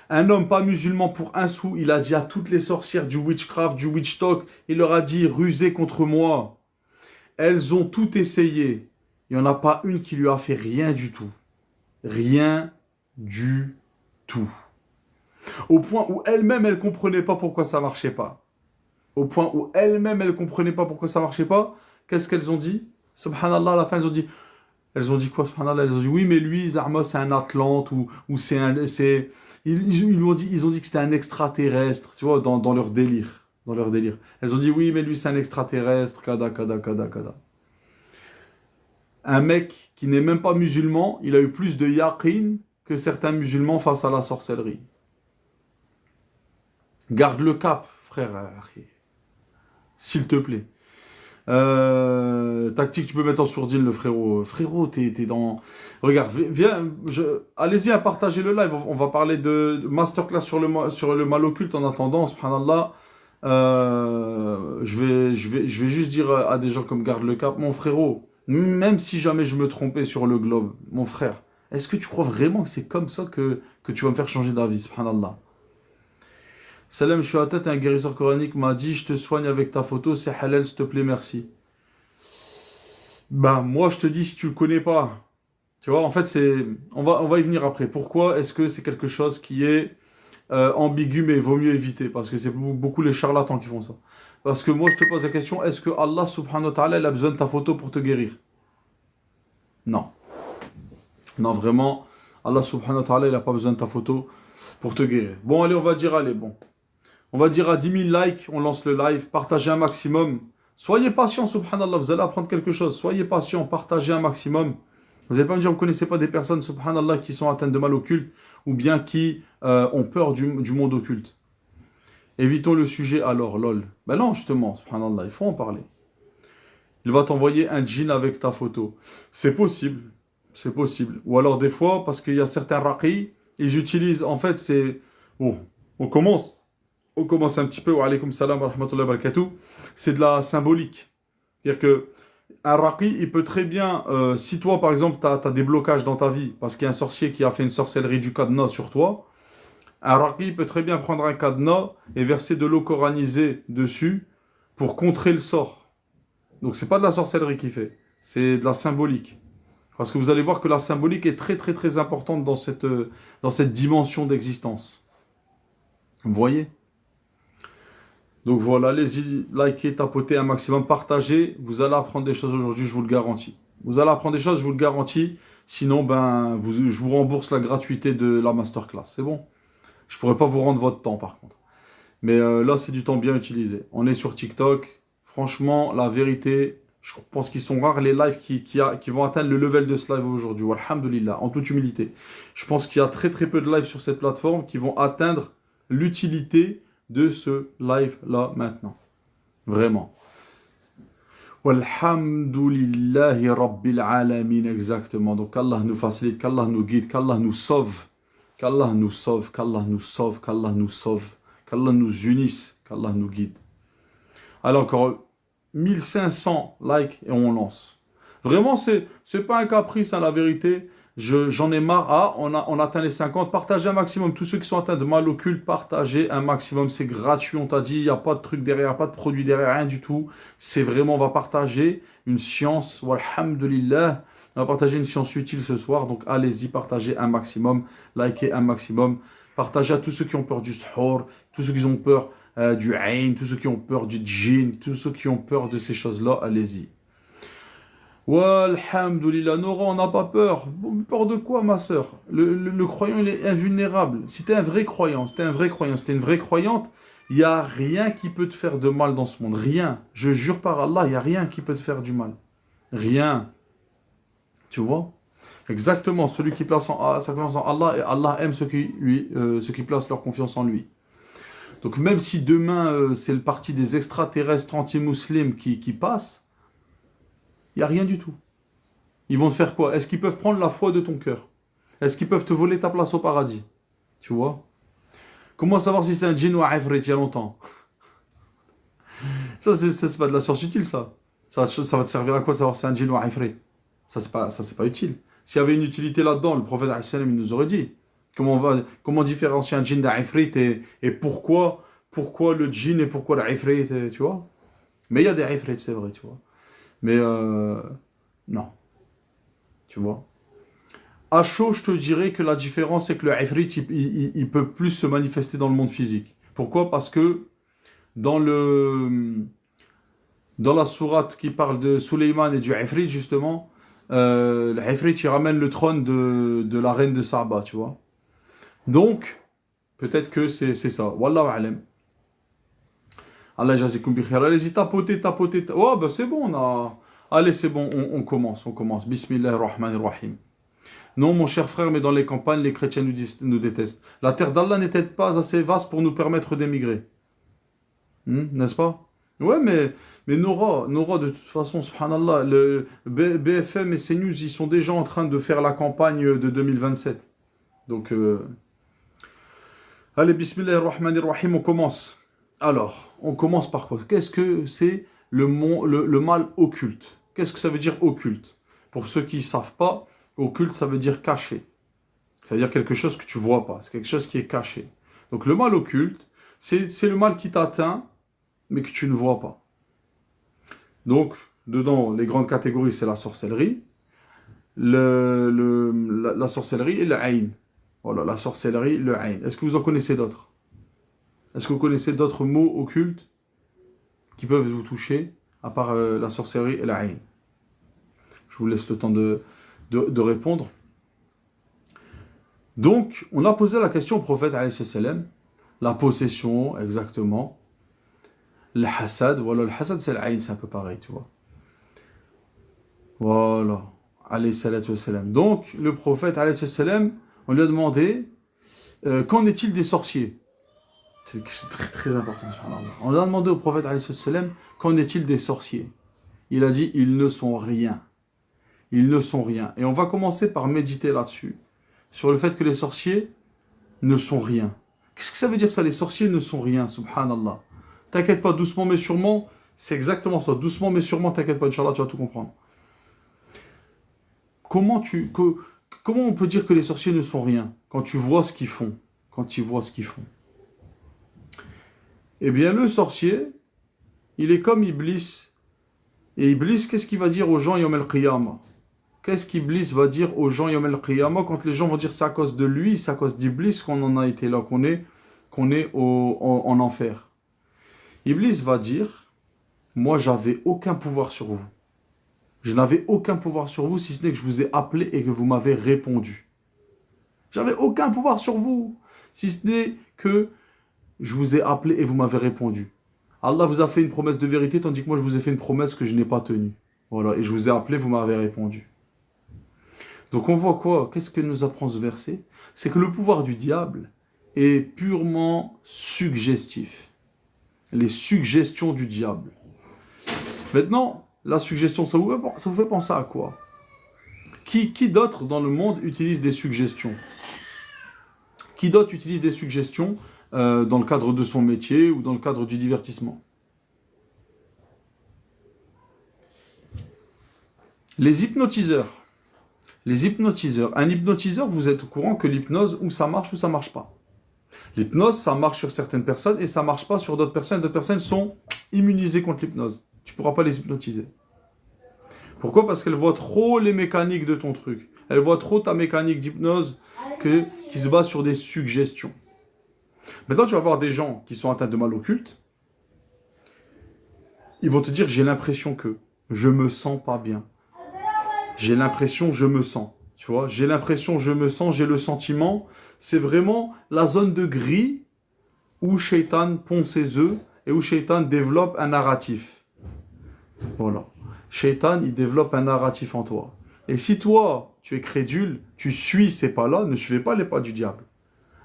Un homme pas musulman pour un sou, il a dit à toutes les sorcières du witchcraft, du witch talk, il leur a dit rusez contre moi. Elles ont tout essayé. Il n'y en a pas une qui lui a fait rien du tout. Rien du tout. Au point où elle-même, elle ne comprenait pas pourquoi ça marchait pas. Au point où elle-même, elle ne comprenait pas pourquoi ça marchait pas. Qu'est-ce qu'elles ont dit? Subhanallah, à la fin, elles ont dit quoi, subhanallah? Elles ont dit, oui, mais lui, Zarma, c'est un Atlante, ou c'est un, c'est, ils ont dit que c'était un extraterrestre, tu vois, dans leur délire. Dans leur délire. Elles ont dit, oui, mais lui, c'est un extraterrestre, kada, kada, kada, kada. Un mec qui n'est même pas musulman, il a eu plus de yaqin que certains musulmans face à la sorcellerie. Garde le cap, frère, s'il te plaît. Tactique, tu peux mettre en sourdine le frérot. Frérot, t'es dans... Regarde, viens, allez-y à partager le live. On va parler de masterclass sur le mal occulte en attendant, subhanallah. Je vais juste dire à des gens comme Garde le Cap, mon frérot, même si jamais je me trompais sur le globe, mon frère, est-ce que tu crois vraiment que c'est comme ça que tu vas me faire changer d'avis, subhanallah? Salam, je suis à tête, un guérisseur coranique m'a dit, je te soigne avec ta photo, c'est halal, s'il te plaît, merci. Ben, moi, je te dis, si tu le connais pas, tu vois, en fait, on va y venir après. Pourquoi est-ce que c'est quelque chose qui est ambigu, mais il vaut mieux éviter? Parce que c'est beaucoup les charlatans qui font ça. Parce que moi, je te pose la question, est-ce que Allah, subhanahu wa ta'ala, il a besoin de ta photo pour te guérir? Non. Non, vraiment, Allah, subhanahu wa ta'ala, il n'a pas besoin de ta photo pour te guérir. Bon, allez, on va dire, allez, bon. On va dire à 10 000 likes, on lance le live, partagez un maximum. Soyez patient, subhanallah, vous allez apprendre quelque chose. Soyez patient, partagez un maximum. Vous n'allez pas me dire, vous ne connaissez pas des personnes, subhanallah, qui sont atteintes de mal occulte ou bien qui ont peur du monde occulte. Évitons le sujet alors, lol. Ben non, justement, subhanallah, il faut en parler. Il va t'envoyer un djinn avec ta photo. C'est possible, c'est possible. Ou alors des fois, parce qu'il y a certains raqis, ils utilisent, en fait, c'est... Bon, on commence. On commence un petit peu, wa alaykoum salam wa rahmatullahi wa barakatuh, c'est de la symbolique. C'est-à-dire que un raqi, il peut très bien, si toi par exemple, tu as des blocages dans ta vie, parce qu'il y a un sorcier qui a fait une sorcellerie du cadenas sur toi, un raqi peut très bien prendre un cadenas et verser de l'eau coranisée dessus pour contrer le sort. Donc c'est pas de la sorcellerie qu'il fait, c'est de la symbolique. Parce que vous allez voir que la symbolique est très très très importante dans cette dimension d'existence. Vous voyez? Donc voilà, allez-y, likez, tapotez un maximum, partagez. Vous allez apprendre des choses aujourd'hui, je vous le garantis. Vous allez apprendre des choses, je vous le garantis. Sinon, ben, je vous rembourse la gratuité de la masterclass. C'est bon. Je ne pourrai pas vous rendre votre temps, par contre. Mais là, c'est du temps bien utilisé. On est sur TikTok. Franchement, la vérité, je pense qu'ils sont rares les lives qui vont atteindre le level de ce live aujourd'hui. Alhamdulillah, en toute humilité. Je pense qu'il y a très très peu de lives sur cette plateforme qui vont atteindre l'utilité de ce live-là maintenant. Vraiment. Walhamdulillahi Rabbil Alamin, exactement. Donc Allah nous facilite, qu'Allah nous guide, qu'Allah nous sauve, qu'Allah nous sauve, qu'Allah nous sauve, qu'Allah nous sauve, qu'Allah nous unisse, qu'Allah nous guide. Alors encore 1500 likes et on lance. Vraiment, c'est pas un caprice, hein, la vérité. J'en ai marre. Ah, on atteint les 50. Partagez un maximum. Tous ceux qui sont atteints de mal occulte, partagez un maximum. C'est gratuit, on t'a dit. Il n'y a pas de truc derrière, pas de produit derrière, rien du tout. C'est vraiment, on va partager une science. Walhamdulillah. On va partager une science utile ce soir. Donc allez-y, partagez un maximum. Likez un maximum. Partagez à tous ceux qui ont peur du suhoor, tous ceux qui ont peur du ayn, tous ceux qui ont peur du djinn, tous ceux qui ont peur de ces choses-là. Allez-y. Walhamdulillah, Nora, on n'a pas peur. Peur de quoi, ma sœur? Le croyant, il est invulnérable. Si t'es un vrai croyant, si t'es un vrai croyant, si t'es une vraie croyante, il n'y a rien qui peut te faire de mal dans ce monde. Rien. Je jure par Allah, il n'y a rien qui peut te faire du mal. Rien. Tu vois? Exactement. Celui qui place sa confiance en Allah, et Allah aime ceux qui placent leur confiance en lui. Donc même si demain, c'est le parti des extraterrestres anti-musulmans qui passe, il n'y a rien du tout. Ils vont te faire quoi? Est-ce qu'ils peuvent prendre la foi de ton cœur? Est-ce qu'ils peuvent te voler ta place au paradis? Tu vois? Comment savoir si c'est un djinn ou un ifrit il y a longtemps? Ça, c'est pas de la science utile, ça. Ça va te servir à quoi de savoir si c'est un djinn ou un ifrit? Ça, c'est pas utile. S'il y avait une utilité là-dedans, le prophète il nous aurait dit. Comment différencier un djinn d'un ifrit et pourquoi le djinn et pourquoi l'ifrit, tu vois? Mais il y a des ifrits, c'est vrai, tu vois. Mais non, tu vois. À chaud, je te dirais que la différence, c'est que le ifrit, il peut plus se manifester dans le monde physique. Pourquoi? Parce que dans dans la sourate qui parle de Suleiman et du ifrit, justement, le ifrit, il ramène le trône de la reine de Saba, tu vois. Donc, peut-être que c'est ça. Wallahu alam. Allah jazikum bi khair. Allez-y, tapotez. Oh, bah c'est bon, on a... Allez, c'est bon, on commence. Bismillahirrahmanirrahim. Non, mon cher frère, mais dans les campagnes, les chrétiens nous détestent. La terre d'Allah n'est-elle pas assez vaste pour nous permettre d'émigrer? N'est-ce pas? Ouais, mais Nora, de toute façon, subhanallah, le BFM et CNews, ils sont déjà en train de faire la campagne de 2027. Donc, allez, bismillahirrahmanirrahim, on commence. Alors, on commence par quoi? Qu'est-ce que c'est le mal occulte? Qu'est-ce que ça veut dire occulte? Pour ceux qui ne savent pas, occulte, ça veut dire caché. Ça veut dire quelque chose que tu vois pas. C'est quelque chose qui est caché. Donc, le mal occulte, c'est le mal qui t'atteint, mais que tu ne vois pas. Donc, dedans, les grandes catégories, c'est la sorcellerie, la sorcellerie et le aïn. Voilà, la sorcellerie, le aïn. Est-ce que vous en connaissez d'autres? Est-ce que vous connaissez d'autres mots occultes qui peuvent vous toucher, à part la sorcellerie et la aïn? Je vous laisse le temps de répondre. Donc, on a posé la question au prophète, alayhi salam, la possession, exactement. Le hasad, voilà, le hasad c'est l'aïn, c'est un peu pareil, tu vois. Voilà, alayhi salam. Donc, le prophète, alayhi salam, on lui a demandé, qu'en est-il des sorciers? C'est très très important. On a demandé au prophète, alayhi salam, qu'en est-il des sorciers? Il a dit, ils ne sont rien. Ils ne sont rien. Et on va commencer par méditer là-dessus, sur le fait que les sorciers ne sont rien. Qu'est-ce que ça veut dire ça, les sorciers ne sont rien, subhanallah? T'inquiète pas, doucement mais sûrement, c'est exactement ça. Doucement mais sûrement, t'inquiète pas, Inch'Allah, tu vas tout comprendre. Comment on peut dire que les sorciers ne sont rien quand tu vois ce qu'ils font? Quand tu vois ce qu'ils font. Eh bien, le sorcier, il est comme Iblis. Et Iblis, qu'est-ce qu'il va dire aux gens Yom el-Qiyamah? Qu'est-ce qu'Iblis va dire aux gens Yom el-Qiyamah quand les gens vont dire c'est à cause de lui, c'est à cause d'Iblis qu'on en a été là, qu'on est en enfer? Iblis va dire, moi j'avais aucun pouvoir sur vous. Je n'avais aucun pouvoir sur vous si ce n'est que je vous ai appelé et que vous m'avez répondu. J'avais aucun pouvoir sur vous si ce n'est que je vous ai appelé et vous m'avez répondu. Allah vous a fait une promesse de vérité tandis que moi je vous ai fait une promesse que je n'ai pas tenue. Voilà, et je vous ai appelé, vous m'avez répondu. Donc on voit quoi? Qu'est-ce que nous apprend ce verset? C'est que le pouvoir du diable est purement suggestif. Les suggestions du diable. Maintenant, la suggestion, ça vous fait penser à quoi? Qui d'autre dans le monde utilise des suggestions? Qui d'autre utilise des suggestions dans le cadre de son métier ou dans le cadre du divertissement? Les hypnotiseurs. Les hypnotiseurs. Un hypnotiseur, vous êtes au courant que l'hypnose, ou ça marche pas. L'hypnose, ça marche sur certaines personnes et ça marche pas sur d'autres personnes. D'autres personnes sont immunisées contre l'hypnose. Tu pourras pas les hypnotiser. Pourquoi? Parce qu'elles voient trop les mécaniques de ton truc. Elles voient trop ta mécanique d'hypnose qui se base sur des suggestions. Maintenant, tu vas voir des gens qui sont atteints de mal occulte. Ils vont te dire, j'ai l'impression que je me sens pas bien. J'ai l'impression, je me sens. Tu vois, j'ai l'impression, je me sens, j'ai le sentiment. C'est vraiment la zone de gris où Shaitan pond ses œufs et où Shaitan développe un narratif. Voilà. Shaitan, il développe un narratif en toi. Et si toi, tu es crédule, tu suis ces pas-là, ne suivez pas les pas du diable.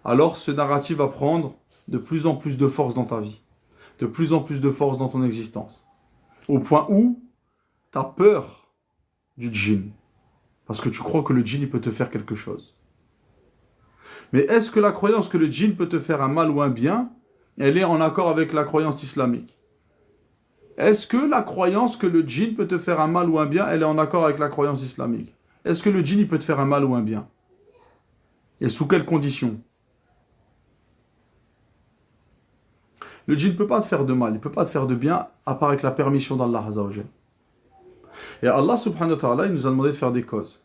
Alors ce narratif va prendre de plus en plus de force dans ta vie. De plus en plus de force dans ton existence. Au point où tu as peur du djinn. Parce que tu crois que le djinn, il peut te faire quelque chose. Mais est-ce que la croyance que le djinn peut te faire un mal ou un bien, elle est en accord avec la croyance islamique? Est-ce que la croyance que le djinn peut te faire un mal ou un bien, elle est en accord avec la croyance islamique? Est-ce que le djinn, il peut te faire un mal ou un bien? Et sous quelles conditions? Le djinn ne peut pas te faire de mal, il ne peut pas te faire de bien, à part avec la permission d'Allah Azza wa Jal. Et Allah subhanahu wa ta'ala, il nous a demandé de faire des causes.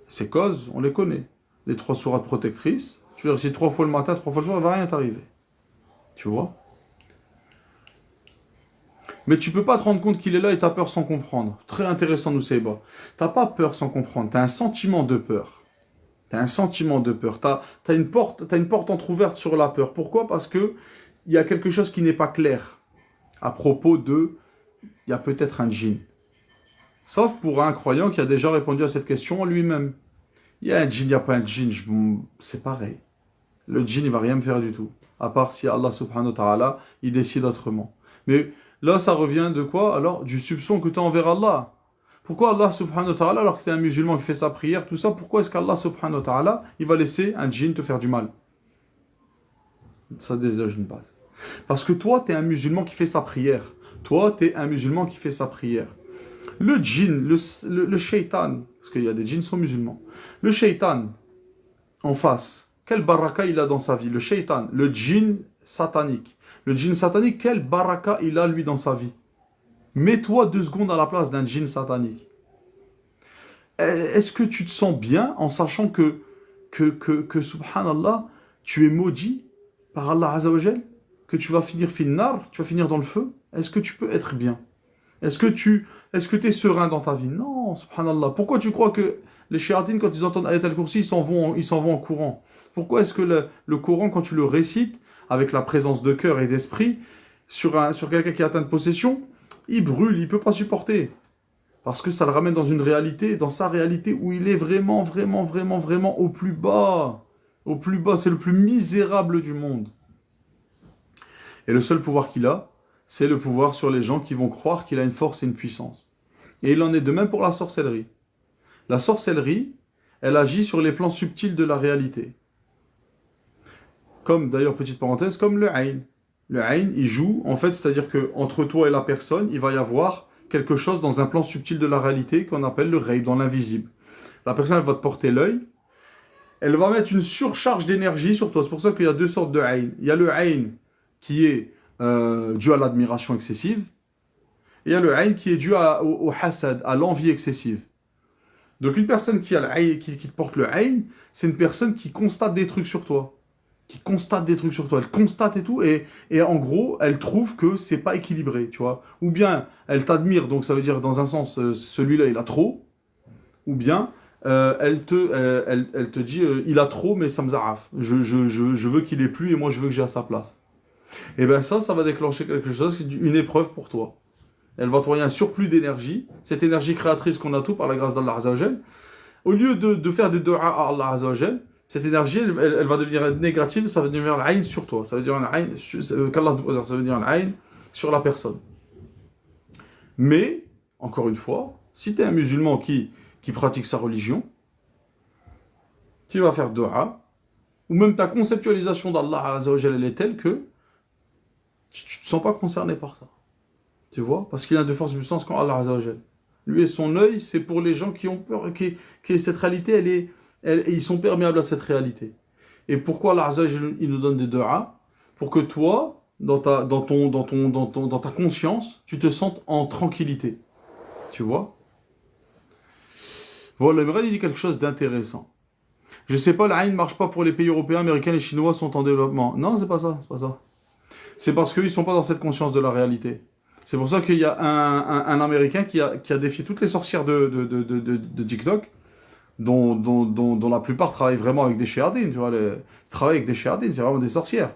Ces causes, on les connaît. Les 3 sourates protectrices, tu les récites 3 fois le matin, 3 fois le soir, il ne va rien t'arriver. Tu vois? Mais tu peux pas te rendre compte qu'il est là et tu as peur sans comprendre. Très intéressant, Nusayba. Tu n'as pas peur sans comprendre, tu as un sentiment de peur. Tu as un sentiment de peur. Tu as une porte entrouverte sur la peur. Pourquoi? Parce que il y a quelque chose qui n'est pas clair à propos de... Il y a peut-être un djinn. Sauf pour un croyant qui a déjà répondu à cette question lui-même. Il y a un djinn, il n'y a pas un djinn, c'est pareil. Le djinn, il va rien me faire du tout. À part si Allah subhanahu wa ta'ala, il décide autrement. Mais là, ça revient de quoi? Alors, du soupçon que tu as envers Allah. Pourquoi Allah subhanahu wa ta'ala, alors que tu es un musulman qui fait sa prière, tout ça, pourquoi est-ce qu'Allah subhanahu wa ta'ala, il va laisser un djinn te faire du mal? Ça déjà une base. Parce que toi, tu es un musulman qui fait sa prière. Toi, tu es un musulman qui fait sa prière. Le djinn, le shaitan, parce qu'il y a des djinns qui sont musulmans. Le shaitan, en face, quel baraka il a dans sa vie? Le shaitan, le djinn satanique. Le djinn satanique, quel baraka il a lui dans sa vie? Mets-toi 2 secondes à la place d'un djinn satanique. Est-ce que tu te sens bien en sachant que subhanallah, tu es maudit par Allah Azza wa Jal, que tu vas finir finnar, tu vas finir dans le feu? Est-ce que tu peux être bien? Est-ce que tu es serein dans ta vie? Non, subhanallah. Pourquoi tu crois que les shayatines, quand ils entendent Ayat al-Kursi, ils s'en vont en courant? Pourquoi est-ce que le Coran, quand tu le récites, avec la présence de cœur et d'esprit, sur quelqu'un qui est atteint de possession, il brûle, il ne peut pas supporter? Parce que ça le ramène dans une réalité, dans sa réalité, où il est vraiment, vraiment, vraiment, vraiment au plus bas. Au plus bas, c'est le plus misérable du monde. Et le seul pouvoir qu'il a, c'est le pouvoir sur les gens qui vont croire qu'il a une force et une puissance. Et il en est de même pour la sorcellerie. La sorcellerie, elle agit sur les plans subtils de la réalité. Comme, d'ailleurs, petite parenthèse, comme le ayn. Le ayn, il joue, en fait, c'est-à-dire qu'entre toi et la personne, il va y avoir quelque chose dans un plan subtil de la réalité qu'on appelle le ghaib, dans l'invisible. La personne, elle va te porter l'œil, elle va mettre une surcharge d'énergie sur toi. C'est pour ça qu'il y a 2 sortes de ayn. Il y a le ayn qui est dû à l'admiration excessive, et il y a le ayn qui est dû au hasad, à l'envie excessive. Donc une personne qui te porte le ayn, c'est une personne qui constate des trucs sur toi. Elle constate et tout, et en gros, elle trouve que c'est pas équilibré, tu vois. Ou bien, elle t'admire, donc ça veut dire, dans un sens, celui-là, il a trop. Ou bien, elle te dit, il a trop, mais ça me zaraf. Je veux qu'il ait plus, et moi, je veux que j'ai à sa place. Et bien ça va déclencher quelque chose, une épreuve pour toi. Elle va t'envoyer un surplus d'énergie, cette énergie créatrice qu'on a tout par la grâce d'Allah Azza wa Jal. Au lieu de faire des du'a à Allah Azza wa Jal, cette énergie, elle va devenir négative, ça va devenir l'ayn sur toi. Ça veut dire l'ayn sur la personne. Mais, encore une fois, si tu es un musulman qui pratique sa religion, tu vas faire du'a, ou même ta conceptualisation d'Allah Azza wa Jal, elle est telle que tu ne te sens pas concerné par ça. Tu vois? Parce qu'il a de force puissance quand Allah Azza wa Jal. Lui et son œil, c'est pour les gens qui ont peur, que cette réalité, ils sont perméables à cette réalité. Et pourquoi Allah Azza wa Jal, il nous donne des du'a? Pour que toi, dans ta conscience, tu te sentes en tranquillité. Tu vois? Voilà, il dit quelque chose d'intéressant. Je sais pas, l'ayn ne marche pas pour les pays européens, américains, les Chinois sont en développement. Non, c'est pas ça. C'est parce qu'ils ne sont pas dans cette conscience de la réalité. C'est pour ça qu'il y a un Américain qui a défié toutes les sorcières de TikTok, dont la plupart travaillent vraiment avec des shéardines. Tu vois, ils travaillent avec des shéardines, c'est vraiment des sorcières.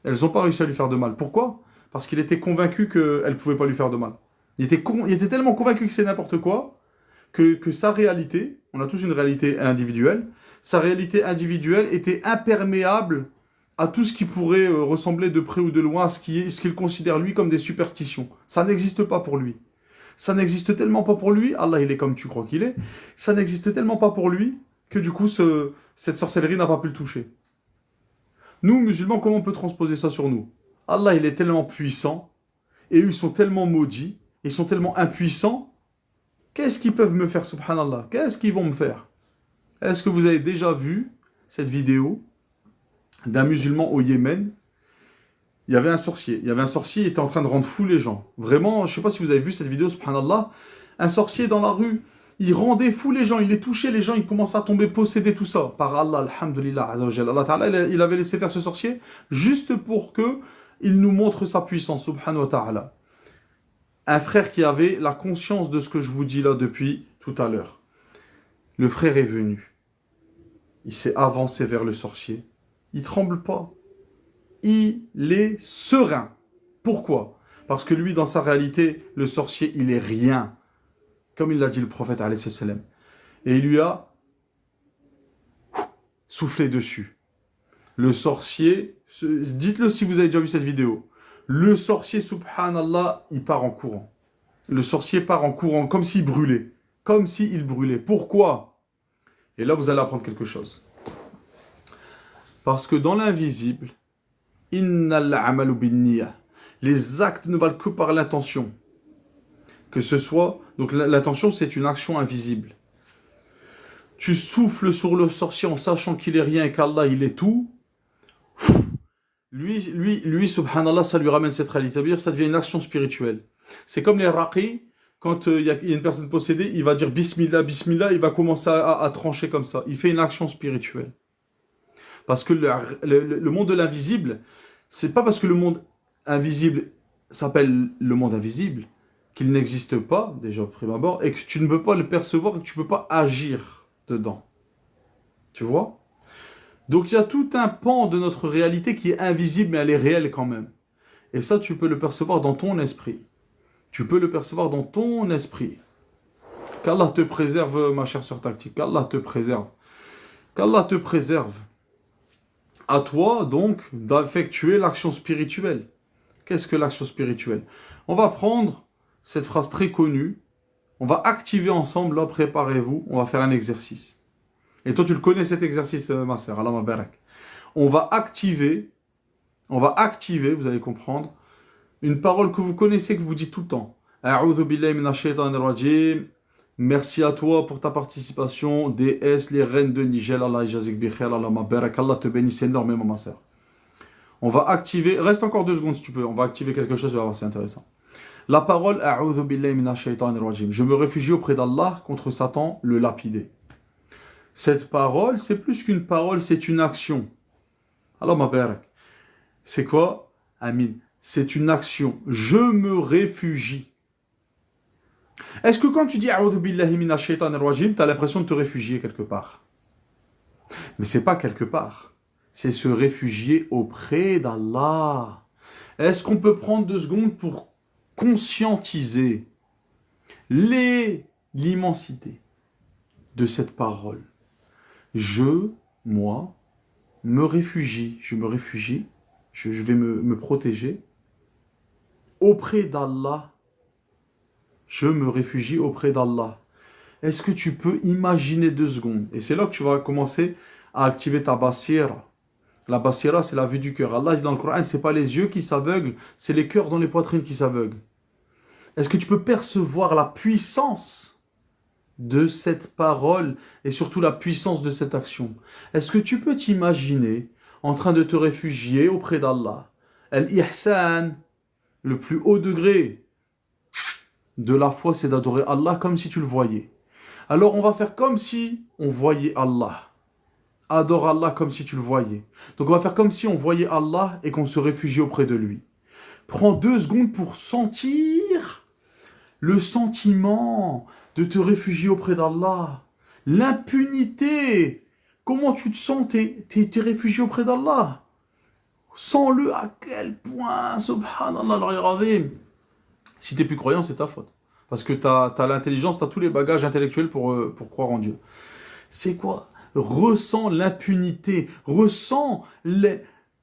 Elles n'ont pas réussi à lui faire de mal. Pourquoi? Parce qu'il était convaincu qu'elles ne pouvaient pas lui faire de mal. Il était tellement convaincu que c'est n'importe quoi, que sa réalité, on a tous une réalité individuelle, sa réalité individuelle était imperméable à tout ce qui pourrait ressembler de près ou de loin à ce qu'il considère lui comme des superstitions. Ça n'existe pas pour lui. Ça n'existe tellement pas pour lui, Allah il est comme tu crois qu'il est, ça n'existe tellement pas pour lui que du coup cette sorcellerie n'a pas pu le toucher. Nous, musulmans, comment on peut transposer ça sur nous? Allah il est tellement puissant, et eux ils sont tellement maudits, ils sont tellement impuissants, qu'est-ce qu'ils peuvent me faire, subhanallah? Qu'est-ce qu'ils vont me faire? Est-ce que vous avez déjà vu cette vidéo d'un musulman au Yémen. Il y avait un sorcier. Il y avait un sorcier qui était en train de rendre fou les gens. Vraiment, je ne sais pas si vous avez vu cette vidéo, subhanallah. Un sorcier dans la rue, il rendait fou les gens, il les touchait, les gens, ils commençaient à tomber possédés, tout ça. Par Allah, alhamdulillah, azawajal. Allah Ta'ala, il avait laissé faire ce sorcier juste pour que il nous montre sa puissance, subhanahu wa ta'ala. Un frère qui avait la conscience de ce que je vous dis là depuis tout à l'heure. Le frère est venu. Il s'est avancé vers le sorcier. Il tremble pas. Il est serein. Pourquoi? Parce que lui, dans sa réalité, le sorcier, il est rien. Comme il l'a dit le prophète, alayhi salam. Et il lui a soufflé dessus. Le sorcier, dites-le si vous avez déjà vu cette vidéo. Le sorcier, subhanallah, il part en courant. Le sorcier part en courant comme s'il brûlait. Comme s'il brûlait. Pourquoi? Et là, vous allez apprendre quelque chose. Parce que dans l'invisible, innal amalu binniyah. Les actes ne valent que par l'intention. Que ce soit... Donc l'intention, c'est une action invisible. Tu souffles sur le sorcier en sachant qu'il est rien et qu'Allah, il est tout. Lui, subhanallah, ça lui ramène cette réalité. Ça veut dire que ça devient une action spirituelle. C'est comme les raqis. Quand il y a une personne possédée, il va dire Bismillah, Bismillah, il va commencer à trancher comme ça. Il fait une action spirituelle. Parce que le monde de l'invisible, c'est pas parce que le monde invisible s'appelle le monde invisible qu'il n'existe pas, déjà au prime abord, et que tu ne peux pas le percevoir et que tu ne peux pas agir dedans. Tu vois? Donc il y a tout un pan de notre réalité qui est invisible, mais elle est réelle quand même. Et ça, tu peux le percevoir dans ton esprit. Tu peux le percevoir dans ton esprit. Qu'Allah te préserve, ma chère sœur tactique. Qu'Allah te préserve. Qu'Allah te préserve. À toi, donc, d'effectuer l'action spirituelle. Qu'est-ce que l'action spirituelle? On va prendre cette phrase très connue. On va activer ensemble, là, préparez-vous. On va faire un exercice. Et toi, tu le connais cet exercice, ma sœur. Allah mabarak. On va activer, vous allez comprendre, une parole que vous connaissez, que vous dites tout le temps. A'udhu billahi minash shaitanir rajim. Merci à toi pour ta participation. DS, les reines de Niger. Allah yajazik bi khair, Allah mabarak. Allah te bénisse énormément, ma sœur. On va activer, reste encore 2 secondes si tu peux. On va activer quelque chose, tu vas voir, c'est intéressant. La parole, A'udhu billahi minash shaitanir rajim. Je me réfugie auprès d'Allah contre Satan, le lapidé. Cette parole, c'est plus qu'une parole, c'est une action. Allah mabarak. C'est quoi? Amin. C'est une action. Je me réfugie. Est-ce que quand tu dis A'udhu billahi minash shaitanir rajim, tu as l'impression de te réfugier quelque part? Mais c'est pas quelque part. C'est se réfugier auprès d'Allah. Est-ce qu'on peut prendre 2 secondes pour conscientiser l'immensité de cette parole? Moi, me réfugie. Je me réfugie. Je vais me protéger auprès d'Allah. Je me réfugie auprès d'Allah. Est-ce que tu peux imaginer 2 secondes? Et c'est là que tu vas commencer à activer ta basira. La basira, c'est la vue du cœur. Allah dit dans le Coran, ce n'est pas les yeux qui s'aveuglent, c'est les cœurs dans les poitrines qui s'aveuglent. Est-ce que tu peux percevoir la puissance de cette parole et surtout la puissance de cette action? Est-ce que tu peux t'imaginer en train de te réfugier auprès d'Allah? Al-Ihsan, le plus haut degré de la foi, c'est d'adorer Allah comme si tu le voyais. Alors on va faire comme si on voyait Allah. Adore Allah comme si tu le voyais. Donc on va faire comme si on voyait Allah et qu'on se réfugie auprès de lui. Prends 2 secondes pour sentir le sentiment de te réfugier auprès d'Allah. L'impunité. Comment tu te sens? T'es réfugié auprès d'Allah. Sens-le à quel point, subhanallah, al-azim. Si tu n'es plus croyant, c'est ta faute. Parce que tu as l'intelligence, tu as tous les bagages intellectuels pour croire en Dieu. C'est quoi? Ressens l'impunité. Ressens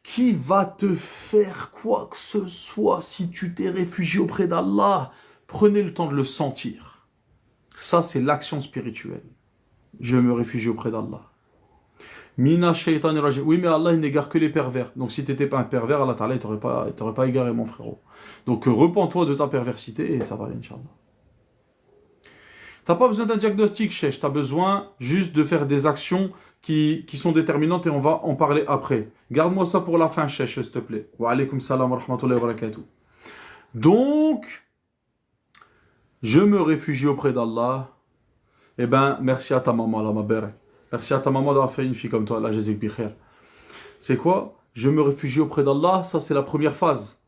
qui va te faire quoi que ce soit si tu t'es réfugié auprès d'Allah. Prenez le temps de le sentir. Ça, c'est l'action spirituelle. Je me réfugie auprès d'Allah. Mina shaitan rajim. Oui, mais Allah, il n'égare que les pervers. Donc, si tu n'étais pas un pervers, Allah Ta'ala, il t'aurait pas égaré, mon frérot. Donc, repens-toi de ta perversité et ça va aller, Inch'Allah. Tu n'as pas besoin d'un diagnostic, Cheikh. Tu as besoin juste de faire des actions qui sont déterminantes et on va en parler après. Garde-moi ça pour la fin, Chèche, s'il te plaît. Wa alaykoum salam wa rahmatullahi wa barakatuh. Donc, je me réfugie auprès d'Allah. Eh ben, merci à ta maman, là, ma belle. Merci à ta maman d'avoir fait une fille comme toi, là, Jésus Bichir. C'est quoi? Je me réfugie auprès d'Allah, ça c'est la première phase.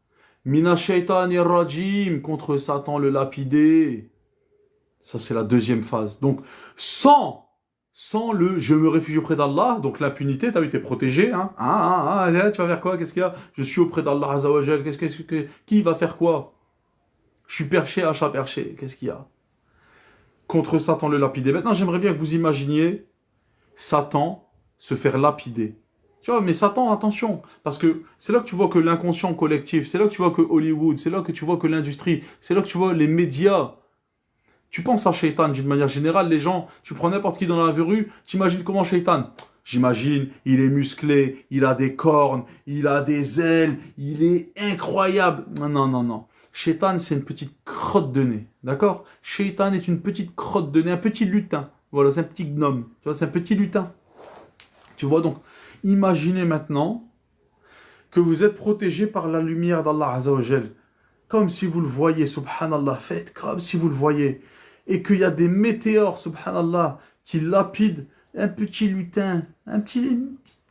Mina shaitanir rajim, contre Satan le lapidé. Ça c'est la deuxième phase. Donc, sans le je me réfugie auprès d'Allah, donc l'impunité, t'as vu, t'es protégé, hein? Tu vas faire quoi? Qu'est-ce qu'il y a? Je suis auprès d'Allah Azzawajal, qui va faire quoi? Je suis perché, achat perché, qu'est-ce qu'il y a? Contre Satan le lapidé. Maintenant, j'aimerais bien que vous imaginiez Satan se faire lapider. Tu vois, mais Satan, attention, parce que c'est là que tu vois que l'inconscient collectif, c'est là que tu vois que Hollywood, c'est là que tu vois que l'industrie, c'est là que tu vois les médias. Tu penses à Shaitan d'une manière générale, les gens, tu prends n'importe qui dans la rue, t'imagines comment Shaitan? J'imagine, il est musclé, il a des cornes, il a des ailes, il est incroyable. Non. Shaitan, c'est une petite crotte de nez, d'accord? Shaitan est une petite crotte de nez, un petit lutin. Voilà, c'est un petit gnome, tu vois, c'est un petit lutin. Tu vois, donc, imaginez maintenant que vous êtes protégé par la lumière d'Allah Azzawajal. Comme si vous le voyez, subhanallah, faites comme si vous le voyez. Et qu'il y a des météores, subhanallah, qui lapident un petit lutin, une petite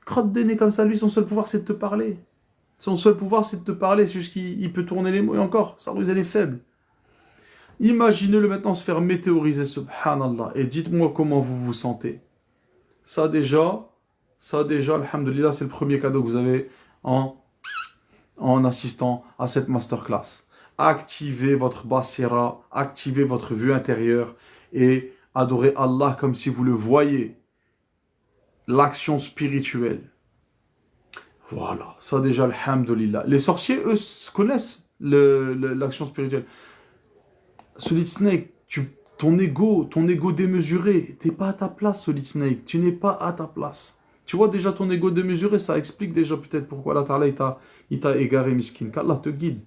crotte de nez comme ça. Lui, son seul pouvoir, c'est de te parler. Son seul pouvoir, c'est de te parler. C'est juste qu'il peut tourner les mots. Et encore, sa ruse, elle est faible. Imaginez-le maintenant se faire météoriser, subhanallah. Et dites-moi comment vous vous sentez. Ça déjà, alhamdulillah, c'est le premier cadeau que vous avez en assistant à cette masterclass. Activez votre basira, activez votre vue intérieure et adorez Allah comme si vous le voyez. L'action spirituelle. Voilà, ça déjà, alhamdulillah. Les sorciers, eux, connaissent l'action spirituelle. Solid Snake, ton ego démesuré, t'es pas à ta place, Solid Snake, tu n'es pas à ta place. Tu vois déjà ton ego démesuré, ça explique déjà peut-être pourquoi Allah Ta'ala il t'a égaré, miskin. Qu'Allah te guide.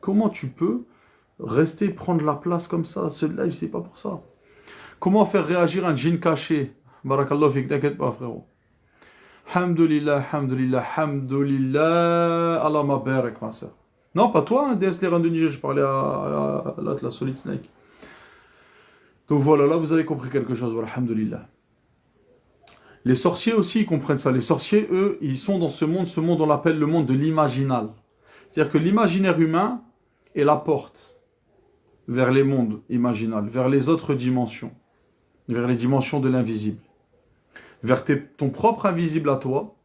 Comment tu peux rester prendre la place comme ça? Ce live, c'est pas pour ça. Comment faire réagir un djinn caché? Barakallah fik, t'inquiète pas, frérot. Hamdulillah. Allah ma barak, ma soeur. Non, pas toi, hein, DS Leran de Niger, je parlais à la Solid Snake. Donc voilà, là vous avez compris quelque chose, voilà, alhamdulillah. Les sorciers aussi, ils comprennent ça. Les sorciers, eux, ils sont dans ce monde on l'appelle le monde de l'imaginal. C'est-à-dire que l'imaginaire humain est la porte vers les mondes imaginales, vers les autres dimensions, vers les dimensions de l'invisible, vers ton propre invisible à toi,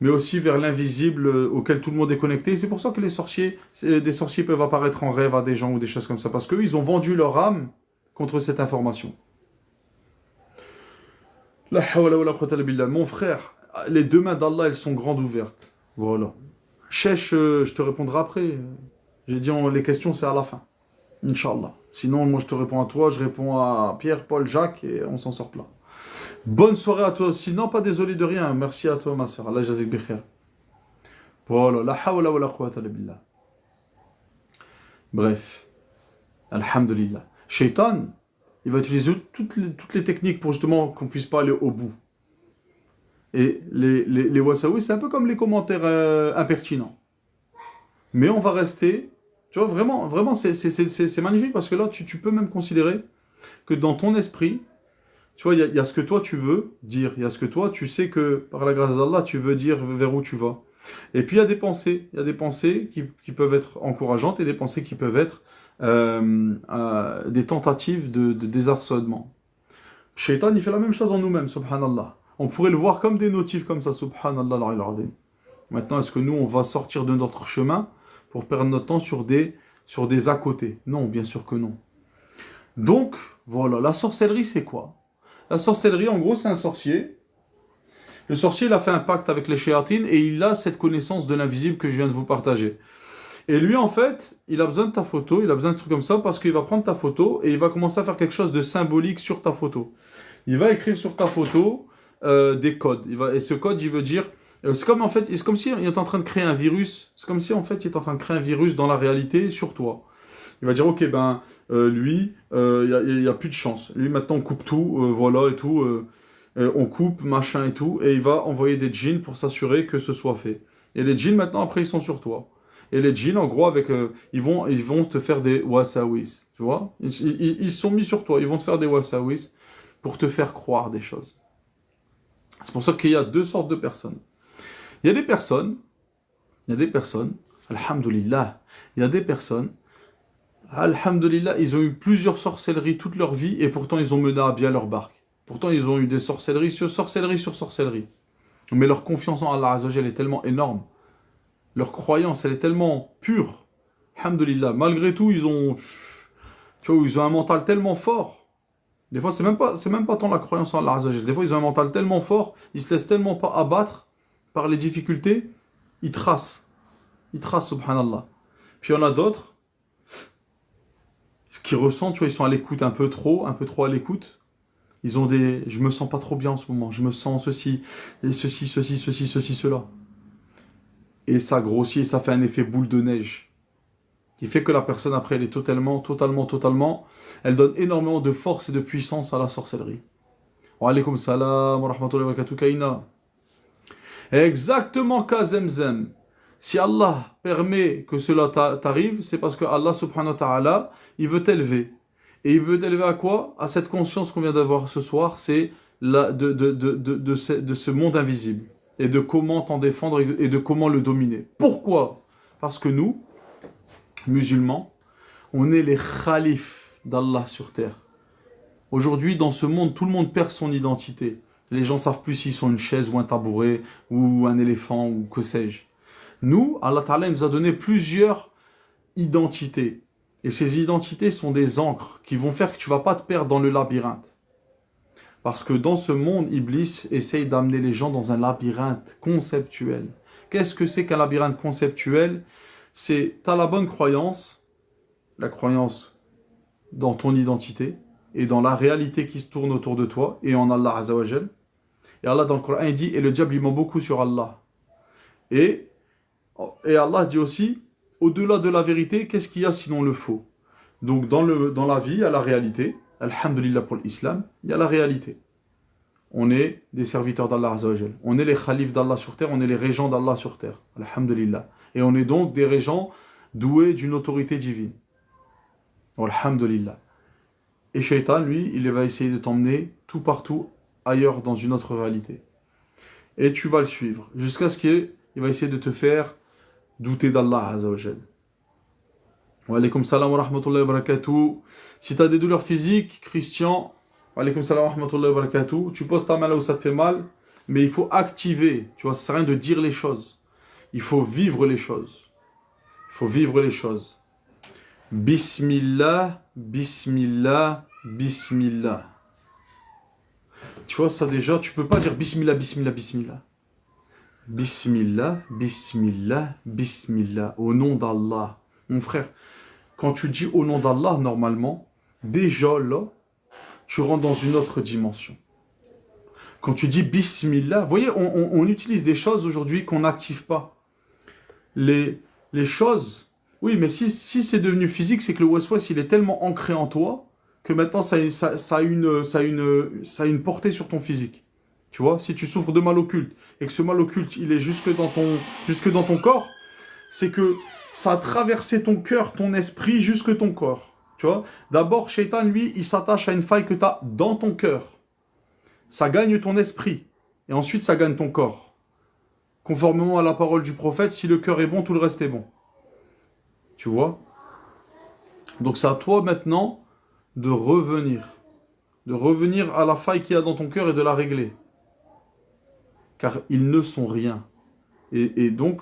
mais aussi vers l'invisible auquel tout le monde est connecté. C'est pour ça que des sorciers peuvent apparaître en rêve à des gens ou des choses comme ça, parce qu'eux, ils ont vendu leur âme contre cette information. La hawla wa la quwwata illa billah. Mon frère, les deux mains d'Allah, elles sont grandes ouvertes. Voilà. Chèche, je te répondrai après. J'ai dit, les questions, c'est à la fin. Inch'Allah. Sinon, moi, je te réponds à toi, je réponds à Pierre, Paul, Jacques, et on s'en sort plein. Bonne soirée à toi aussi. Non, pas désolé de rien. Merci à toi, ma soeur. Allah jazik bikhair. Voilà. La hawla wa la quwwata illa billah. Bref. Alhamdulillah. Shaitan, il va utiliser toutes les techniques pour justement qu'on ne puisse pas aller au bout. Et les wasawi, c'est un peu comme les commentaires impertinents. Mais on va rester... Tu vois, vraiment c'est magnifique parce que là, tu peux même considérer que dans ton esprit, tu vois, il y a ce que toi tu veux dire, il y a ce que toi tu sais que par la grâce d'Allah, tu veux dire vers où tu vas. Et puis il y a des pensées qui peuvent être encourageantes et des pensées qui peuvent être des tentatives de désarçonnement. Shaitan, il fait la même chose en nous-mêmes, subhanallah. On pourrait le voir comme des notifs comme ça, subhanallah. Maintenant, est-ce que nous, on va sortir de notre chemin pour perdre notre temps sur des à côté? Non, bien sûr que non. Donc, voilà, la sorcellerie, c'est quoi? La sorcellerie, en gros, c'est un sorcier. Le sorcier, il a fait un pacte avec les shéatines et il a cette connaissance de l'invisible que je viens de vous partager. Et lui, en fait, il a besoin de ta photo, il a besoin de trucs comme ça parce qu'il va prendre ta photo et il va commencer à faire quelque chose de symbolique sur ta photo. Il va écrire sur ta photo des codes. Et ce code, il veut dire... c'est comme si il est en train de créer un virus. C'est comme si, en fait, il est en train de créer un virus dans la réalité sur toi. Il va dire, ok, lui, il n'y a plus de chance. Lui, maintenant, on coupe tout, voilà, et tout. On coupe, machin et tout, et il va envoyer des djinns pour s'assurer que ce soit fait. Et les djinns, maintenant, après, ils sont sur toi. Et les djinns, en gros, ils vont te faire des wasawis, tu vois? Ils sont mis sur toi, ils vont te faire des wasawis pour te faire croire des choses. C'est pour ça qu'il y a deux sortes de personnes. Il y a des personnes, alhamdulillah, il y a des personnes, alhamdulillah, ils ont eu plusieurs sorcelleries toute leur vie et pourtant ils ont mené à bien leur barque. Pourtant ils ont eu des sorcelleries sur sorcellerie sur sorcellerie. Mais leur confiance en Allah Azzawajal est tellement énorme. Leur croyance, elle est tellement pure. Alhamdulillah. Malgré tout, ils ont un mental tellement fort. Des fois, c'est même pas tant la croyance en Allah Azzawajal. Des fois, ils ont un mental tellement fort, ils se laissent tellement pas abattre par les difficultés, ils tracent. Ils tracent, subhanallah. Puis il y en a d'autres, ce qu'ils ressentent, tu vois, ils sont à l'écoute un peu trop à l'écoute. Ils ont je me sens pas trop bien en ce moment, je me sens ceci, et ceci, cela. Et ça grossit et ça fait un effet boule de neige. Qui fait que la personne, après, elle est totalement, elle donne énormément de force et de puissance à la sorcellerie. Wa alaykoum salam wa rahmatullahi wa barakatuh, Kaina. Exactement, Kazemzem. Si Allah permet que cela t'arrive, c'est parce que Allah subhanahu wa ta'ala, il veut t'élever. Et il veut t'élever à quoi? À cette conscience qu'on vient d'avoir ce soir, c'est de ce monde invisible. Et de comment t'en défendre et de comment le dominer. Pourquoi? Parce que nous, musulmans, on est les khalifs d'Allah sur terre. Aujourd'hui, dans ce monde, tout le monde perd son identité. Les gens savent plus s'ils sont une chaise ou un tabouret ou un éléphant ou que sais-je. Nous, Allah Ta'ala nous a donné plusieurs identités. Et ces identités sont des ancres qui vont faire que tu ne vas pas te perdre dans le labyrinthe. Parce que dans ce monde, Iblis essaye d'amener les gens dans un labyrinthe conceptuel. Qu'est-ce que c'est qu'un labyrinthe conceptuel? C'est, tu as la bonne croyance, la croyance dans ton identité et dans la réalité qui se tourne autour de toi et en Allah Azzawajal. Et Allah dans le Coran il dit, et le diable il ment beaucoup sur Allah. Et Allah dit aussi, au-delà de la vérité, qu'est-ce qu'il y a sinon le faux? Donc dans la vie, il y a la réalité. Alhamdulillah pour l'islam, il y a la réalité. On est des serviteurs d'Allah Azzawajal. On est les khalifs d'Allah sur terre, on est les régents d'Allah sur terre. Alhamdulillah. Et on est donc des régents doués d'une autorité divine. Alhamdulillah. Et Shaitan, lui, il va essayer de t'emmener tout partout ailleurs dans une autre réalité. Et tu vas le suivre jusqu'à ce qu'il va essayer de te faire douter d'Allah Azzawajal. Wa alaykoum salam wa rahmatullahi wa barakatuh. Si tu as des douleurs physiques, Christian, wa alaykoum salam wa rahmatullahi wa barakatuh, tu poses ta main là où ça te fait mal, mais il faut activer. Tu vois, ça sert à rien de dire les choses. Il faut vivre les choses. Il faut vivre les choses. Bismillah, bismillah, bismillah. Tu vois, ça déjà, tu peux pas dire bismillah, bismillah, bismillah. Bismillah, bismillah, bismillah. Au nom d'Allah. Mon frère, quand tu dis au nom d'Allah, normalement, déjà là, tu rentres dans une autre dimension. Quand tu dis bismillah, vous voyez, on utilise des choses aujourd'hui qu'on n'active pas. Les choses, oui, mais si c'est devenu physique, c'est que le waswas, il est tellement ancré en toi que maintenant ça a une portée sur ton physique. Tu vois, si tu souffres de mal occulte et que ce mal occulte, il est jusque dans ton corps, c'est que ça a traversé ton cœur, ton esprit, jusque ton corps. Tu vois, d'abord, Shaitan, lui, il s'attache à une faille que tu as dans ton cœur. Ça gagne ton esprit et ensuite ça gagne ton corps. Conformément à la parole du prophète, si le cœur est bon, tout le reste est bon. Tu vois? Donc c'est à toi maintenant de revenir à la faille qu'il y a dans ton cœur et de la régler. Car ils ne sont rien. Et donc,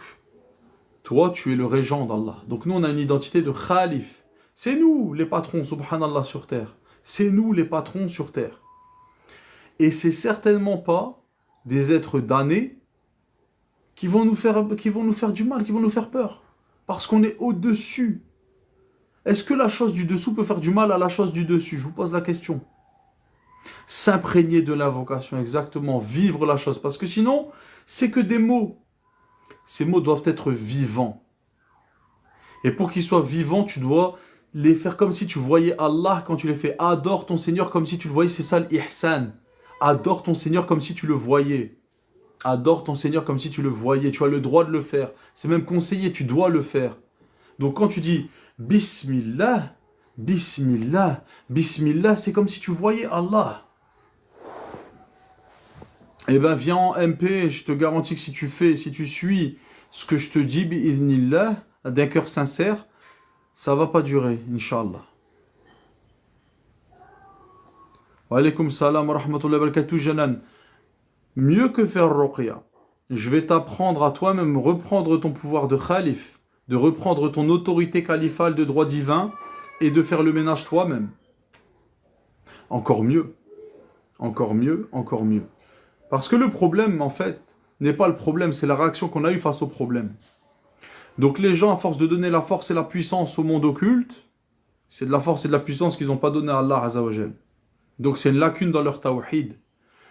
toi, tu es le régent d'Allah. Donc nous, on a une identité de khalif. C'est nous les patrons, subhanallah, sur terre. C'est nous les patrons sur terre. Et c'est certainement pas des êtres damnés qui vont nous faire du mal, qui vont nous faire peur. Parce qu'on est au-dessus. Est-ce que la chose du dessous peut faire du mal à la chose du dessus? Je vous pose la question. S'imprégner de l'invocation, exactement, vivre la chose. Parce que sinon, c'est que des mots. Ces mots doivent être vivants. Et pour qu'ils soient vivants, tu dois les faire comme si tu voyais Allah quand tu les fais. Adore ton Seigneur comme si tu le voyais, c'est ça l'ihsan. Adore ton Seigneur comme si tu le voyais. Adore ton Seigneur comme si tu le voyais. Tu as le droit de le faire. C'est même conseillé, tu dois le faire. Donc quand tu dis Bismillah, Bismillah, Bismillah, c'est comme si tu voyais Allah. Eh bien, viens en MP, je te garantis que si tu suis ce que je te dis, bi'idhnillah, d'un cœur sincère, ça va pas durer, Inch'Allah. Wa alaykoum salam wa rahmatullahi wa barakatuh, Janan. Mieux que faire ruqya, je vais t'apprendre à toi-même reprendre ton pouvoir de khalif, de reprendre ton autorité califale de droit divin et de faire le ménage toi-même. Encore mieux, encore mieux, encore mieux. Parce que le problème, en fait, n'est pas le problème, c'est la réaction qu'on a eue face au problème. Donc les gens, à force de donner la force et la puissance au monde occulte, c'est de la force et de la puissance qu'ils n'ont pas donné à Allah Azzawajal. Donc c'est une lacune dans leur tawhid.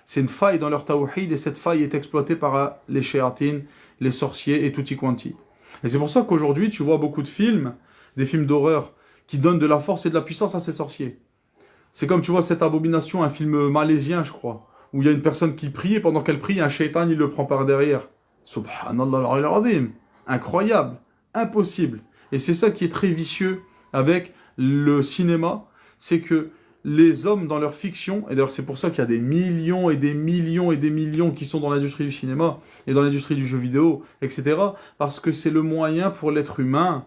C'est une faille dans leur tawhid et cette faille est exploitée par les shéatines, les sorciers et tutti quanti. Et c'est pour ça qu'aujourd'hui, tu vois beaucoup de films, des films d'horreur, qui donnent de la force et de la puissance à ces sorciers. C'est comme tu vois cette abomination, un film malaisien, je crois, où il y a une personne qui prie et pendant qu'elle prie, un shaitan, il le prend par derrière. Subhanallah al-azim. Incroyable, impossible. Et c'est ça qui est très vicieux avec le cinéma, c'est que les hommes dans leur fiction, et d'ailleurs c'est pour ça qu'il y a des millions et des millions et des millions qui sont dans l'industrie du cinéma et dans l'industrie du jeu vidéo, etc. Parce que c'est le moyen pour l'être humain,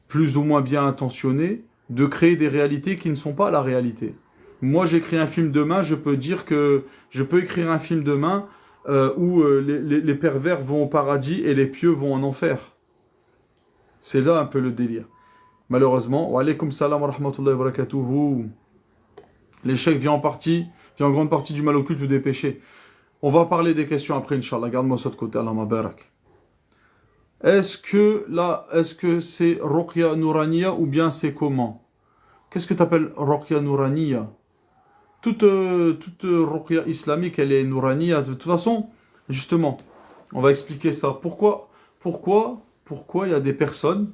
plus ou moins bien intentionné, de créer des réalités qui ne sont pas la réalité. Moi j'écris un film demain, je peux dire que je peux écrire un film demain où les pervers vont au paradis et les pieux vont en enfer. C'est là un peu le délire. Malheureusement, wa alaykoum salam wa rahmatullahi wa barakatuhu. L'échec vient en grande partie du mal occulte ou des péchés. On va parler des questions après, Inch'Allah. Garde-moi ça de côté, Allah ma barak. Est-ce que c'est Ruqya Nouraniya ou bien c'est comment? Qu'est-ce que tu appelles Ruqya Nouraniya? Toute Ruqya islamique, elle est Nouraniya. De toute façon, justement, on va expliquer ça. Pourquoi il y a des personnes,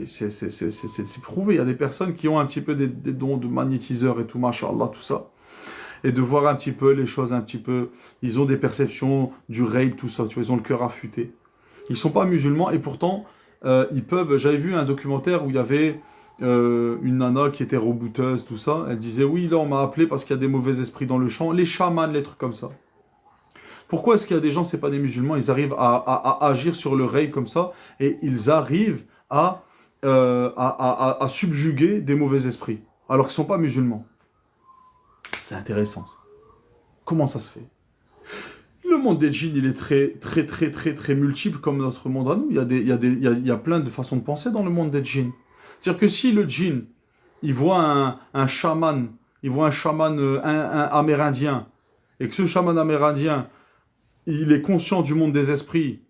c'est prouvé, il y a des personnes qui ont un petit peu des dons de magnétiseurs et tout, machallah, tout ça. Et de voir un petit peu les choses un petit peu, ils ont des perceptions du rape, tout ça, tu vois, ils ont le cœur affûté. Ils sont pas musulmans et pourtant, ils peuvent, j'avais vu un documentaire où il y avait une nana qui était rebouteuse, tout ça. Elle disait, oui, là on m'a appelé parce qu'il y a des mauvais esprits dans le champ, les chamans, les trucs comme ça. Pourquoi est-ce qu'il y a des gens, c'est pas des musulmans, ils arrivent à agir sur le rape comme ça et ils arrivent à subjuguer des mauvais esprits alors qu'ils ne sont pas musulmans? C'est intéressant ça. Comment ça se fait? Le monde des djinns, il est très multiple comme notre monde à nous. Il y a plein de façons de penser dans le monde des djinns. C'est-à-dire que si le djinn, il voit un chaman, un amérindien, et que ce chaman amérindien, il est conscient du monde des esprits,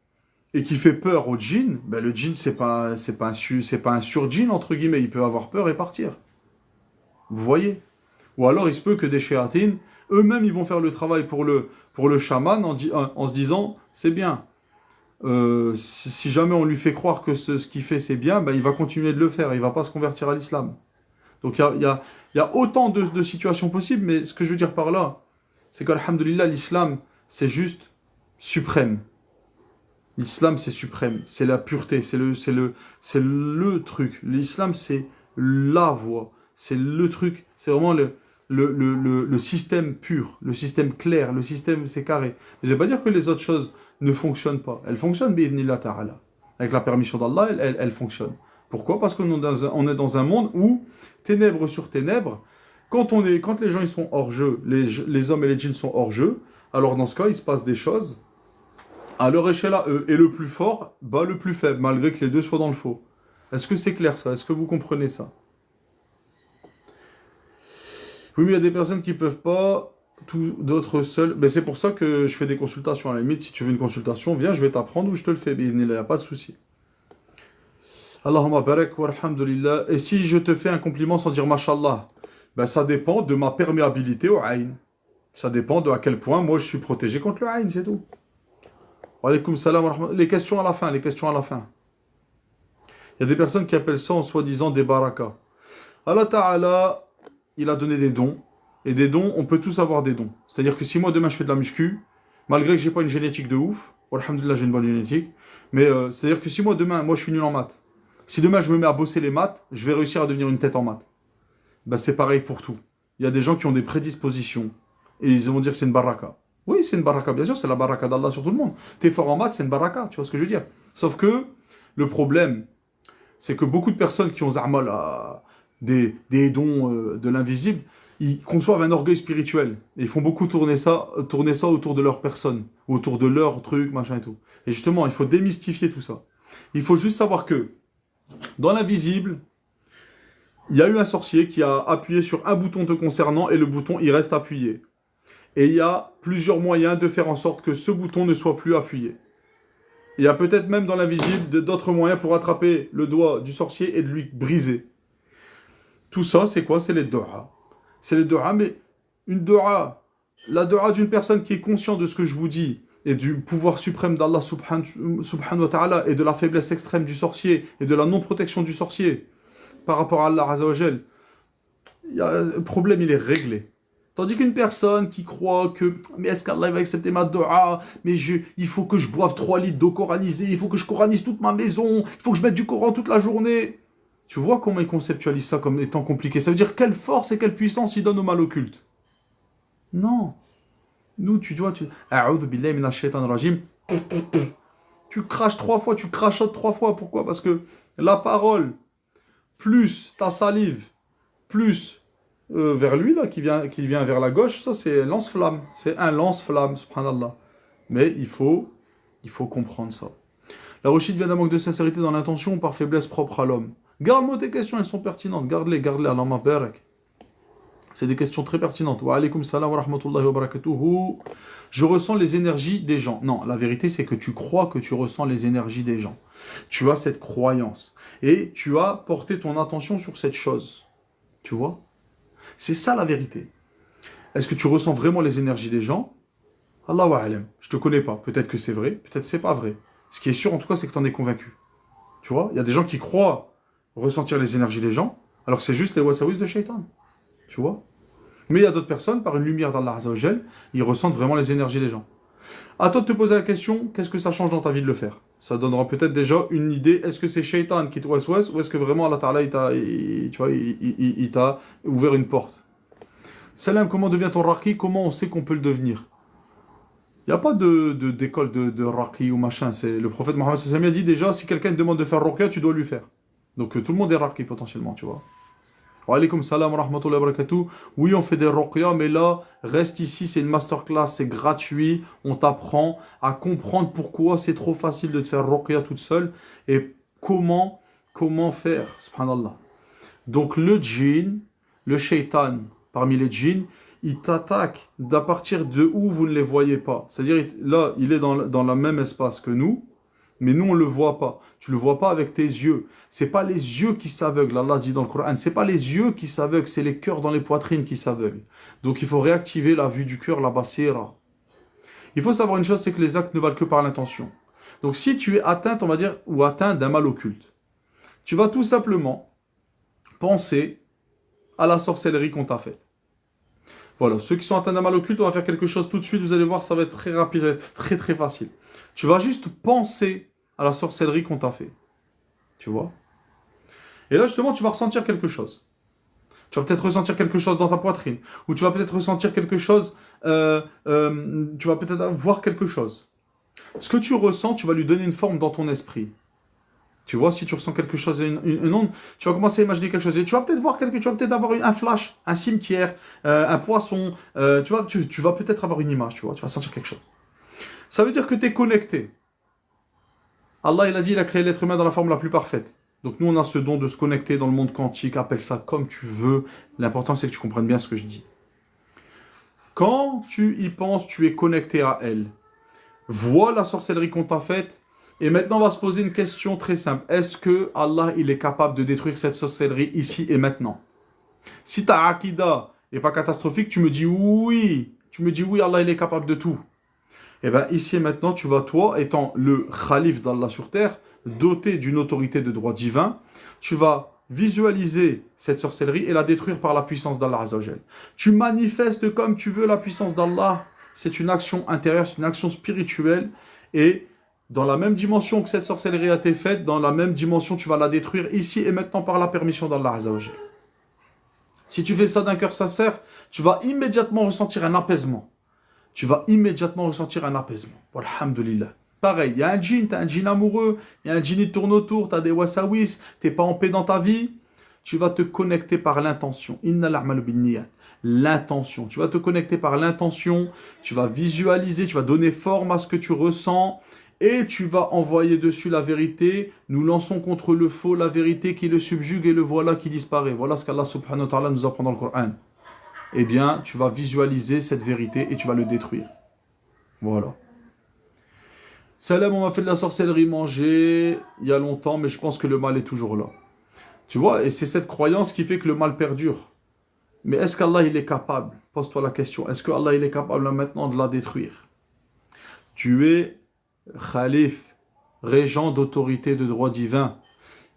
et qui fait peur au djinn, ben le djinn, c'est pas un sur-djinn, entre guillemets, il peut avoir peur et partir. Vous voyez? Ou alors, il se peut que des shéatines, eux-mêmes, ils vont faire le travail pour le chaman en se disant, c'est bien. Si jamais on lui fait croire que ce qu'il fait, c'est bien, ben, il va continuer de le faire, il va pas se convertir à l'islam. Donc, il y a autant de situations possibles, mais ce que je veux dire par là, c'est qu'alhamdoulilah, l'islam, c'est juste suprême. L'islam, c'est suprême, c'est la pureté, c'est le truc. L'islam, c'est la voie, c'est le truc, c'est vraiment le système pur, le système clair, le système, c'est carré. Mais je ne vais pas dire que les autres choses ne fonctionnent pas. Elles fonctionnent, bi'idhnillah ta'ala. Avec la permission d'Allah, elles fonctionnent. Pourquoi? Parce qu'on est dans un monde où, ténèbres sur ténèbres, quand les gens ils sont hors jeu, les hommes et les djinns sont hors jeu, alors dans ce cas, il se passe des choses à leur échelle à eux. Et le plus fort bat le plus faible, malgré que les deux soient dans le faux. Est-ce que c'est clair ça? Est-ce que vous comprenez ça? Oui, mais il y a des personnes qui ne peuvent pas, d'autres seuls. Ben, c'est pour ça que je fais des consultations. À la limite, si tu veux une consultation, viens, je vais t'apprendre ou je te le fais. Il n'y a pas de souci. Allahumma barak wa alhamdulillah. Et si je te fais un compliment sans dire mashallah, ben, ça dépend de ma perméabilité au aïn. Ça dépend de à quel point moi je suis protégé contre le aïn, c'est tout. Wa alaykoum salam wa rahmatullah. Les questions à la fin, Il y a des personnes qui appellent ça en soi-disant des barakas. Allah Ta'ala, il a donné des dons. Et des dons, on peut tous avoir des dons. C'est-à-dire que si moi demain je fais de la muscu, malgré que j'ai pas une génétique de ouf, alhamdoulilah j'ai une bonne génétique, mais c'est-à-dire que si moi demain, moi je suis nul en maths, si demain je me mets à bosser les maths, je vais réussir à devenir une tête en maths. Ben, c'est pareil pour tout. Il y a des gens qui ont des prédispositions et ils vont dire que c'est une baraka. Oui, c'est une baraka, bien sûr, c'est la baraka d'Allah sur tout le monde. T'es fort en maths, c'est une baraka, tu vois ce que je veux dire. Sauf que le problème, c'est que beaucoup de personnes qui ont za'mal des dons de l'invisible, ils conçoivent un orgueil spirituel. Et ils font beaucoup tourner ça autour de leur personne, autour de leur truc, machin et tout. Et justement, il faut démystifier tout ça. Il faut juste savoir que dans l'invisible, il y a eu un sorcier qui a appuyé sur un bouton te concernant et le bouton, il reste appuyé. Et il y a plusieurs moyens de faire en sorte que ce bouton ne soit plus appuyé. Il y a peut-être même dans l'invisible d'autres moyens pour attraper le doigt du sorcier et de lui briser. Tout ça, c'est quoi? C'est les do'a. C'est les do'a, mais une do'a, la do'a d'une personne qui est consciente de ce que je vous dis et du pouvoir suprême d'Allah subhanahu wa ta'ala et de la faiblesse extrême du sorcier et de la non-protection du sorcier par rapport à Allah azza wa jal, le problème il est réglé. Tandis qu'une personne qui croit que mais est-ce qu'Allah va accepter ma do'a, mais il faut que je boive 3 litres d'eau coranisée, il faut que je coranise toute ma maison, il faut que je mette du Coran toute la journée. Tu vois comment il conceptualise ça comme étant compliqué. Ça veut dire quelle force et quelle puissance il donne au mal occulte. Non. Nous, tu vois, A'udhu billahi minash shaitanir rajim. Tu craches 3 fois, tu crachotes 3 fois. Pourquoi? Parce que la parole, plus ta salive, plus vers lui, là, qui vient vers la gauche, ça c'est un lance-flamme. C'est un lance-flamme, subhanallah. Mais il faut comprendre ça. La rechute vient d'un manque de sincérité dans l'intention ou par faiblesse propre à l'homme. Garde-moi tes questions, elles sont pertinentes. Garde-les, Allah ma barak. C'est des questions très pertinentes. Wa alaykum salam wa rahmatullahi wa barakatuhu. Je ressens les énergies des gens. Non, la vérité c'est que tu crois que tu ressens les énergies des gens. Tu as cette croyance. Et tu as porté ton attention sur cette chose. Tu vois? C'est ça la vérité. Est-ce que tu ressens vraiment les énergies des gens? Allahu a'lam. Je te connais pas. Peut-être que c'est vrai, peut-être que c'est pas vrai. Ce qui est sûr en tout cas, c'est que tu en es convaincu. Tu vois? Il y a des gens qui croient ressentir les énergies des gens, alors que c'est juste les wasawis de shaitan. Tu vois? Mais il y a d'autres personnes, par une lumière d'Allah azza wa jal, ils ressentent vraiment les énergies des gens. À toi de te poser la question, qu'est-ce que ça change dans ta vie de le faire? Ça donnera peut-être déjà une idée, est-ce que c'est shaitan qui te waswas, ou est-ce que vraiment Allah Ta'ala, il t'a ouvert une porte? Salam, comment devient-on raqi? Comment on sait qu'on peut le devenir? Il n'y a pas d'école de raqi ou machin. Le prophète Mohammed sallallahu alayhi wa sallam a dit déjà, si quelqu'un te demande de faire ruqya, tu dois lui faire. Donc tout le monde est raqi potentiellement, tu vois. Wa alaykum salam wa rahmatullahi wa barakatuh. Oui, on fait des ruqya, mais là, reste ici, c'est une masterclass, c'est gratuit. On t'apprend à comprendre pourquoi c'est trop facile de te faire ruqya toute seule et comment faire, subhanallah. Donc le djinn, le shaitan, parmi les djinns, il t'attaque d'à partir de où vous ne les voyez pas. C'est-à-dire, là, il est dans le même espace que nous, mais nous, on ne le voit pas. Tu ne le vois pas avec tes yeux. C'est pas les yeux qui s'aveuglent. Allah dit dans le Coran, c'est pas les yeux qui s'aveuglent, c'est les cœurs dans les poitrines qui s'aveuglent. Donc, il faut réactiver la vue du cœur, la basira. Il faut savoir une chose, c'est que les actes ne valent que par l'intention. Donc, si tu es atteinte, on va dire, ou atteint d'un mal occulte, tu vas tout simplement penser à la sorcellerie qu'on t'a faite. Voilà, ceux qui sont atteints d'un mal occulte, on va faire quelque chose tout de suite, vous allez voir, ça va être très rapide, ça va être très très facile. Tu vas juste penser à la sorcellerie qu'on t'a fait. Tu vois? Et là, justement, tu vas ressentir quelque chose. Tu vas peut-être ressentir quelque chose dans ta poitrine. Ou tu vas peut-être ressentir quelque chose, tu vas peut-être voir quelque chose. Ce que tu ressens, tu vas lui donner une forme dans ton esprit. Tu vois, si tu ressens quelque chose, une onde, tu vas commencer à imaginer quelque chose. Et tu vas peut-être voir tu vas peut-être avoir un flash, un cimetière, un poisson. Tu vas peut-être avoir une image, tu vois, tu vas sentir quelque chose. Ça veut dire que tu es connecté. Allah, il a dit, il a créé l'être humain dans la forme la plus parfaite. Donc nous, on a ce don de se connecter dans le monde quantique, appelle ça comme tu veux. L'important, c'est que tu comprennes bien ce que je dis. Quand tu y penses, tu es connecté à elle. Vois la sorcellerie qu'on t'a faite. Et maintenant, on va se poser une question très simple. Est-ce que Allah, il est capable de détruire cette sorcellerie ici et maintenant? Si ta akida n'est pas catastrophique, tu me dis oui. Tu me dis oui, Allah, il est capable de tout. Et bien, ici et maintenant, tu vas, toi, étant le khalif d'Allah sur terre, doté d'une autorité de droit divin, tu vas visualiser cette sorcellerie et la détruire par la puissance d'Allah Azzawajal. Tu manifestes comme tu veux la puissance d'Allah. C'est une action intérieure, c'est une action spirituelle. Et dans la même dimension que cette sorcellerie a été faite, dans la même dimension, tu vas la détruire ici et maintenant par la permission d'Allah Azzawajal. Si tu fais ça d'un cœur sincère, tu vas immédiatement ressentir un apaisement. Tu vas immédiatement ressentir un apaisement. Alhamdulillah. Pareil, il y a un djinn, tu as un djinn amoureux, il y a un djinn qui tourne autour, tu as des wasawis, tu n'es pas en paix dans ta vie. Tu vas te connecter par l'intention. Inna l'a'malu binniyat. L'intention. Tu vas te connecter par l'intention, tu vas visualiser, tu vas donner forme à ce que tu ressens et tu vas envoyer dessus la vérité. Nous lançons contre le faux la vérité qui le subjugue et le voilà qui disparaît. Voilà ce qu'Allah subhanahu wa ta'ala nous apprend dans le Coran. Eh bien, tu vas visualiser cette vérité et tu vas le détruire. Voilà. Salam, on m'a fait de la sorcellerie manger il y a longtemps, mais je pense que le mal est toujours là. Tu vois, et c'est cette croyance qui fait que le mal perdure. Mais est-ce qu'Allah il est capable? Pose-toi la question. Est-ce qu'Allah il est capable là, maintenant de la détruire? Tu es khalif, régent d'autorité de droit divin.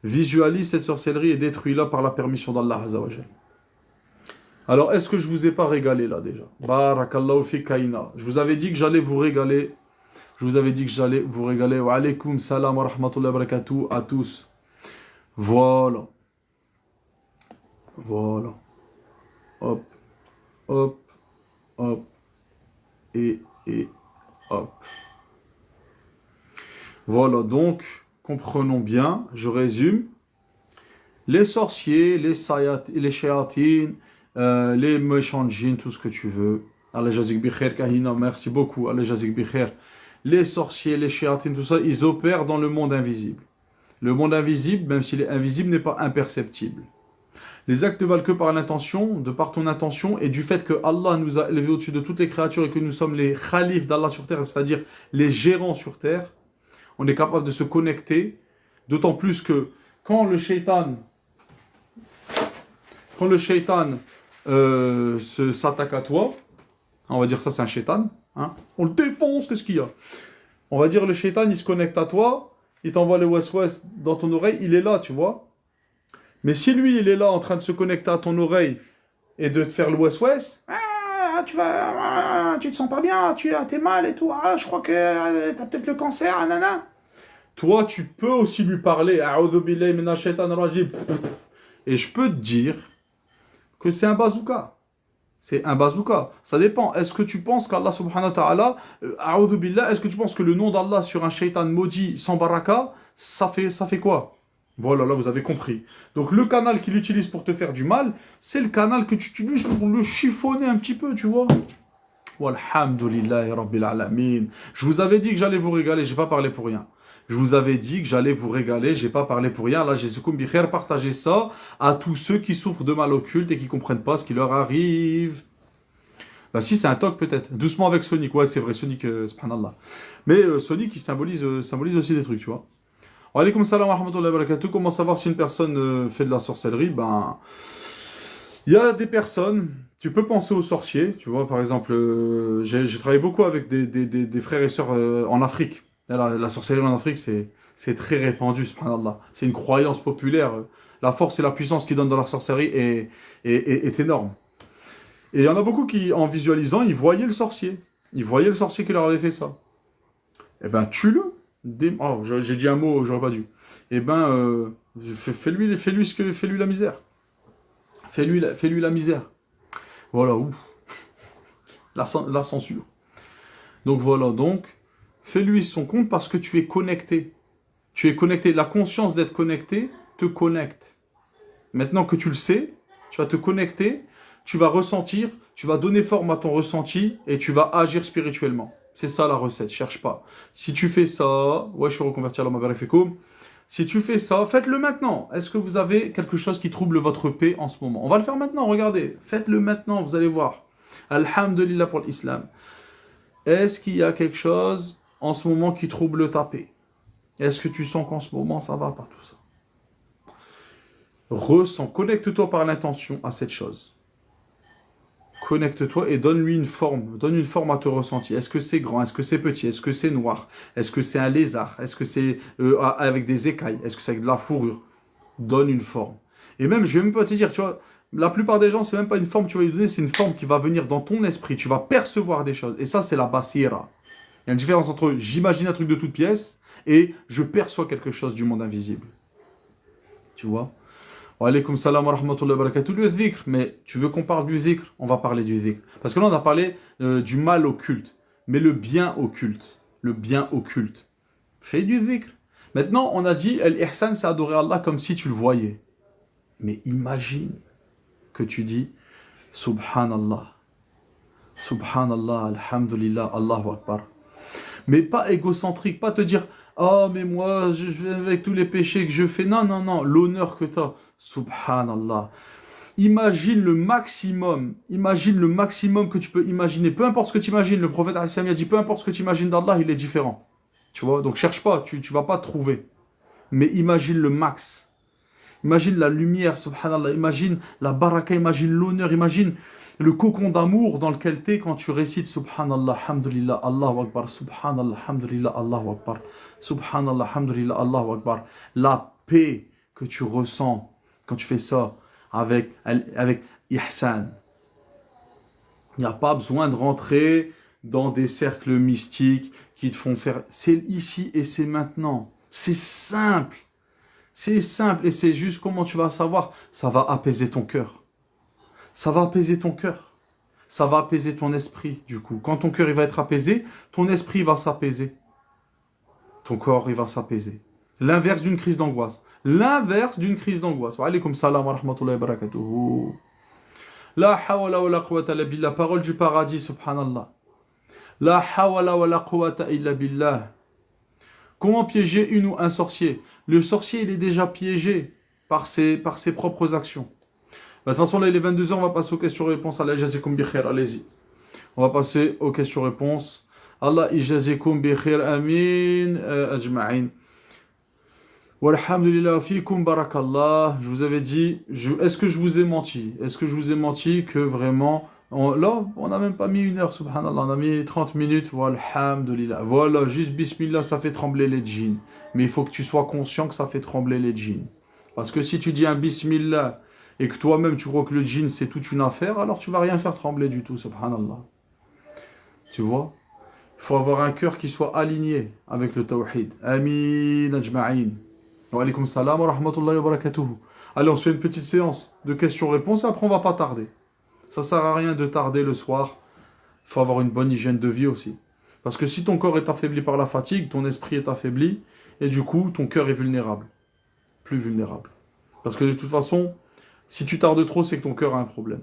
Visualise cette sorcellerie et détruis-la par la permission d'Allah Azzawajal. Alors, est-ce que je vous ai pas régalé là déjà? Barakallahu fi kaina. Je vous avais dit que j'allais vous régaler. Je vous avais dit que j'allais vous régaler. Wa alaykoum salam wa rahmatullahi wa barakatuh à tous. Voilà. Voilà. Hop, hop, hop, et hop. Voilà, donc, comprenons bien, je résume. Les sorciers, les shayatines, les méchants djinns, tout ce que tu veux. Allah jazik bi khair, kahina, merci beaucoup. Allah jazik bi khair. Les sorciers, les shayatines, tout ça, ils opèrent dans le monde invisible. Le monde invisible, même s'il est invisible, n'est pas imperceptible. Les actes ne valent que par l'intention, de par ton intention, et du fait que Allah nous a élevés au-dessus de toutes les créatures et que nous sommes les khalifs d'Allah sur terre, c'est-à-dire les gérants sur terre, on est capable de se connecter, d'autant plus que quand le shaitan s'attaque à toi, on va dire ça c'est un shaitan, hein, on le défonce, qu'est-ce qu'il y a? On va dire le shaitan il se connecte à toi, il t'envoie le waswas dans ton oreille, il est là, tu vois. Mais si lui, il est là en train de se connecter à ton oreille et de te faire le west-west, tu te sens pas bien, t'es mal et tout, je crois que t'as peut-être le cancer, nanana. Toi, tu peux aussi lui parler, et je peux te dire que c'est un bazooka. C'est un bazooka. Ça dépend. Est-ce que tu penses qu'Allah subhanahu wa ta'ala, est-ce que tu penses que le nom d'Allah sur un shaitan maudit sans baraka, ça fait quoi? Voilà, là vous avez compris. Donc le canal qu'il utilise pour te faire du mal, c'est le canal que tu utilises pour le chiffonner un petit peu, tu vois. Walhamdulillahi rabbil alamin. Je vous avais dit que j'allais vous régaler, j'ai pas parlé pour rien. Je vous avais dit que j'allais vous régaler, j'ai pas parlé pour rien. Là, Jésus-Koum Bikher, partagez ça à tous ceux qui souffrent de mal occulte et qui comprennent pas ce qui leur arrive. Bah si, c'est un toc peut-être. Doucement avec Sonic, ouais c'est vrai, Sonic, subhanallah. Mais Sonic, il symbolise aussi des trucs, tu vois. Wa alaykoum salam wa rahmatullahi wa barakatuh. Comment savoir si une personne fait de la sorcellerie? Ben, il y a des personnes, tu peux penser aux sorciers, tu vois, par exemple, j'ai travaillé beaucoup avec des frères et sœurs en Afrique. La sorcellerie en Afrique, c'est très répandu, subhanallah. C'est une croyance populaire. La force et la puissance qu'ils donnent dans leur sorcellerie est énorme. Et il y en a beaucoup qui, en visualisant, ils voyaient le sorcier. Ils voyaient le sorcier qui leur avait fait ça. Eh ben, tue-le. Oh, j'ai dit un mot, j'aurais pas dû. Eh ben, fais-lui la misère. Fais-lui la misère. Voilà, ouf. La censure. Donc voilà, donc, fais-lui son compte parce que tu es connecté. Tu es connecté. La conscience d'être connecté te connecte. Maintenant que tu le sais, tu vas te connecter, tu vas ressentir, tu vas donner forme à ton ressenti et tu vas agir spirituellement. C'est ça la recette, cherche pas. Si tu fais ça, ouais, je suis reconverti à l'homme avec Fekoum. Si tu fais ça, faites-le maintenant. Est-ce que vous avez quelque chose qui trouble votre paix en ce moment? On va le faire maintenant, regardez. Faites-le maintenant, vous allez voir. Alhamdulillah pour l'islam. Est-ce qu'il y a quelque chose en ce moment qui trouble ta paix? Est-ce que tu sens qu'en ce moment ça va pas tout ça? Ressens, connecte-toi par l'intention à cette chose. Connecte-toi et donne-lui une forme. Donne une forme à ton ressenti. Est-ce que c'est grand? Est-ce que c'est petit? Est-ce que c'est noir? Est-ce que c'est un lézard? Est-ce que c'est avec des écailles? Est-ce que c'est avec de la fourrure? Donne une forme. Et même, je vais même pas te dire, tu vois, la plupart des gens, c'est même pas une forme que tu vas lui donner, c'est une forme qui va venir dans ton esprit. Tu vas percevoir des choses. Et ça, c'est la basira. Il y a une différence entre j'imagine un truc de toute pièce et je perçois quelque chose du monde invisible. Tu vois? Wa alaykoum salam wa rahmatullahi wa barakatuh. Le dhikr, mais tu veux qu'on parle du dhikr? On va parler du dhikr. Parce que là, on a parlé du mal occulte, mais le bien occulte. Le bien occulte. Fais du dhikr. Maintenant, on a dit, l'ihsan, c'est adorer Allah comme si tu le voyais. Mais imagine que tu dis, Subhanallah, Subhanallah, Alhamdulillah, Allahu Akbar. Mais pas égocentrique, pas te dire, oh, mais moi, je vais avec tous les péchés que je fais. Non, non, non, l'honneur que tu as. Subhanallah. Imagine le maximum que tu peux imaginer. Peu importe ce que tu imagines, le prophète a dit, peu importe ce que tu imagines d'Allah, il est différent. Tu vois, donc cherche pas, tu vas pas trouver. Mais imagine le max. Imagine la lumière, subhanallah. Imagine la baraka, imagine l'honneur, imagine le cocon d'amour dans lequel t'es quand tu récites subhanallah, alhamdulillah, Allahu Akbar, subhanallah, alhamdulillah, Allahu Akbar, subhanallah, alhamdulillah, Allahu Akbar. La paix que tu ressens quand tu fais ça avec ihsan. Il n'y a pas besoin de rentrer dans des cercles mystiques qui te font faire... C'est ici et c'est maintenant. C'est simple. C'est simple et c'est juste comment tu vas savoir. Ça va apaiser ton cœur. Ça va apaiser ton cœur. Ça va apaiser ton esprit, du coup. Quand ton cœur il va être apaisé, ton esprit va s'apaiser. Ton corps il va s'apaiser. L'inverse d'une crise d'angoisse. L'inverse d'une crise d'angoisse. Wa alaykoum salam wa rahmatullahi wa barakatuh. La hawla wa la quwwata illa billah. Parole du paradis, subhanallah. La hawla wa la quwwata illa billah. Comment piéger une ou un sorcier? Le sorcier, il est déjà piégé par ses propres actions. De toute façon, là, il est 22h, on va passer aux questions-réponses. Allah jazikum bi khair, allez-y. On va passer aux questions-réponses. Allah jazikum bi khair, amin, ajma'in. Walhamdulillah fikum barakallah. Je vous avais dit, est-ce que je vous ai menti? Est-ce que je vous ai menti que vraiment... Là, on n'a même pas mis 1 heure, subhanallah, on a mis 30 minutes, walhamdulillah. Voilà, juste bismillah, ça fait trembler les djinns. Mais il faut que tu sois conscient que ça fait trembler les djinns. Parce que si tu dis un bismillah et que toi-même tu crois que le djinn c'est toute une affaire, alors tu vas rien faire trembler du tout, subhanallah. Tu vois? Il faut avoir un cœur qui soit aligné avec le tawhid. Amin ajma'in. Wa alaykoum salam wa rahmatullahi wa barakatuh. Allez, on se fait une petite séance de questions-réponses, après on va pas tarder. Ça sert à rien de tarder le soir. Il faut avoir une bonne hygiène de vie aussi. Parce que si ton corps est affaibli par la fatigue, ton esprit est affaibli, et du coup, ton cœur est vulnérable. Plus vulnérable. Parce que de toute façon, si tu tardes trop, c'est que ton cœur a un problème.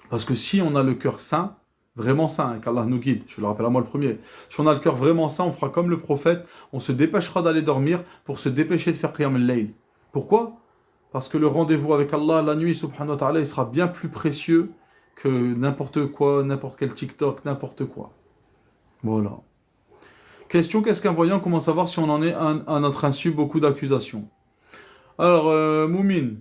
Parce que si on a le cœur sain, vraiment sain, qu'Allah nous guide, je le rappelle à moi le premier, si on a le cœur vraiment sain, on fera comme le prophète, on se dépêchera d'aller dormir pour se dépêcher de faire Qiyam al-Layl. Pourquoi ? Parce que le rendez-vous avec Allah la nuit, subhanahu wa ta'ala, il sera bien plus précieux que n'importe quoi, n'importe quel TikTok, n'importe quoi. Voilà. Question, qu'est-ce qu'un voyant? Comment savoir si on en est à notre insu beaucoup d'accusations? Alors, Moumine,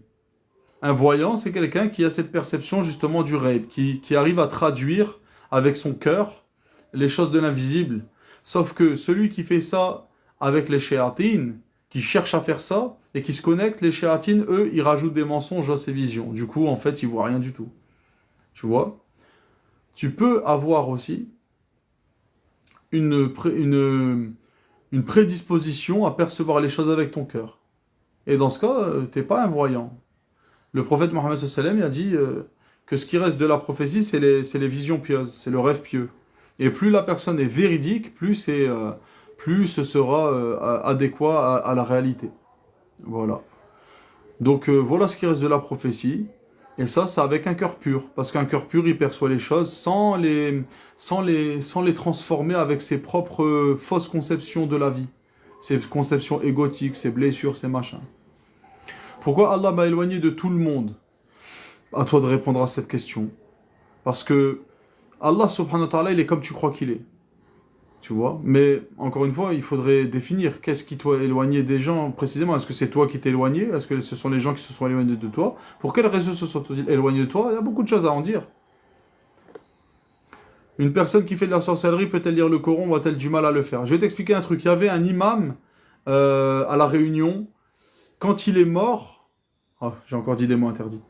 un voyant, c'est quelqu'un qui a cette perception justement du rêve, qui arrive à traduire avec son cœur les choses de l'invisible. Sauf que celui qui fait ça avec les shéatines, qui cherche à faire ça, et qui se connectent, les shéatines, eux, ils rajoutent des mensonges à ses visions. Du coup, en fait, ils voient rien du tout. Tu vois? Tu peux avoir aussi une prédisposition à percevoir les choses avec ton cœur. Et dans ce cas, t'es pas un voyant. Le prophète Mohammed sallallahu alayhi wa sallam a dit que ce qui reste de la prophétie, c'est les visions pieuses, c'est le rêve pieux. Et plus la personne est véridique, plus ce sera adéquat à la réalité. Voilà. Donc voilà ce qui reste de la prophétie. Et ça, c'est avec un cœur pur. Parce qu'un cœur pur, il perçoit les choses sans les transformer avec ses propres fausses conceptions de la vie. Ses conceptions égotiques, ses blessures, ses machins. Pourquoi Allah m'a éloigné de tout le monde? À toi de répondre à cette question. Parce que Allah subhanahu wa ta'ala, il est comme tu crois qu'il est. Tu vois? Mais encore une fois, il faudrait définir qu'est-ce qui t'a éloigné des gens précisément. Est-ce que c'est toi qui t'es éloigné? Est-ce que ce sont les gens qui se sont éloignés de toi? Pour quelles raisons se sont-ils éloignés de toi? Il y a beaucoup de choses à en dire. Une personne qui fait de la sorcellerie, peut-elle lire le Coran ou a-t-elle du mal à le faire? Je vais t'expliquer un truc. Il y avait un imam à La Réunion. Quand il est mort, Ah, j'ai encore dit des mots interdits.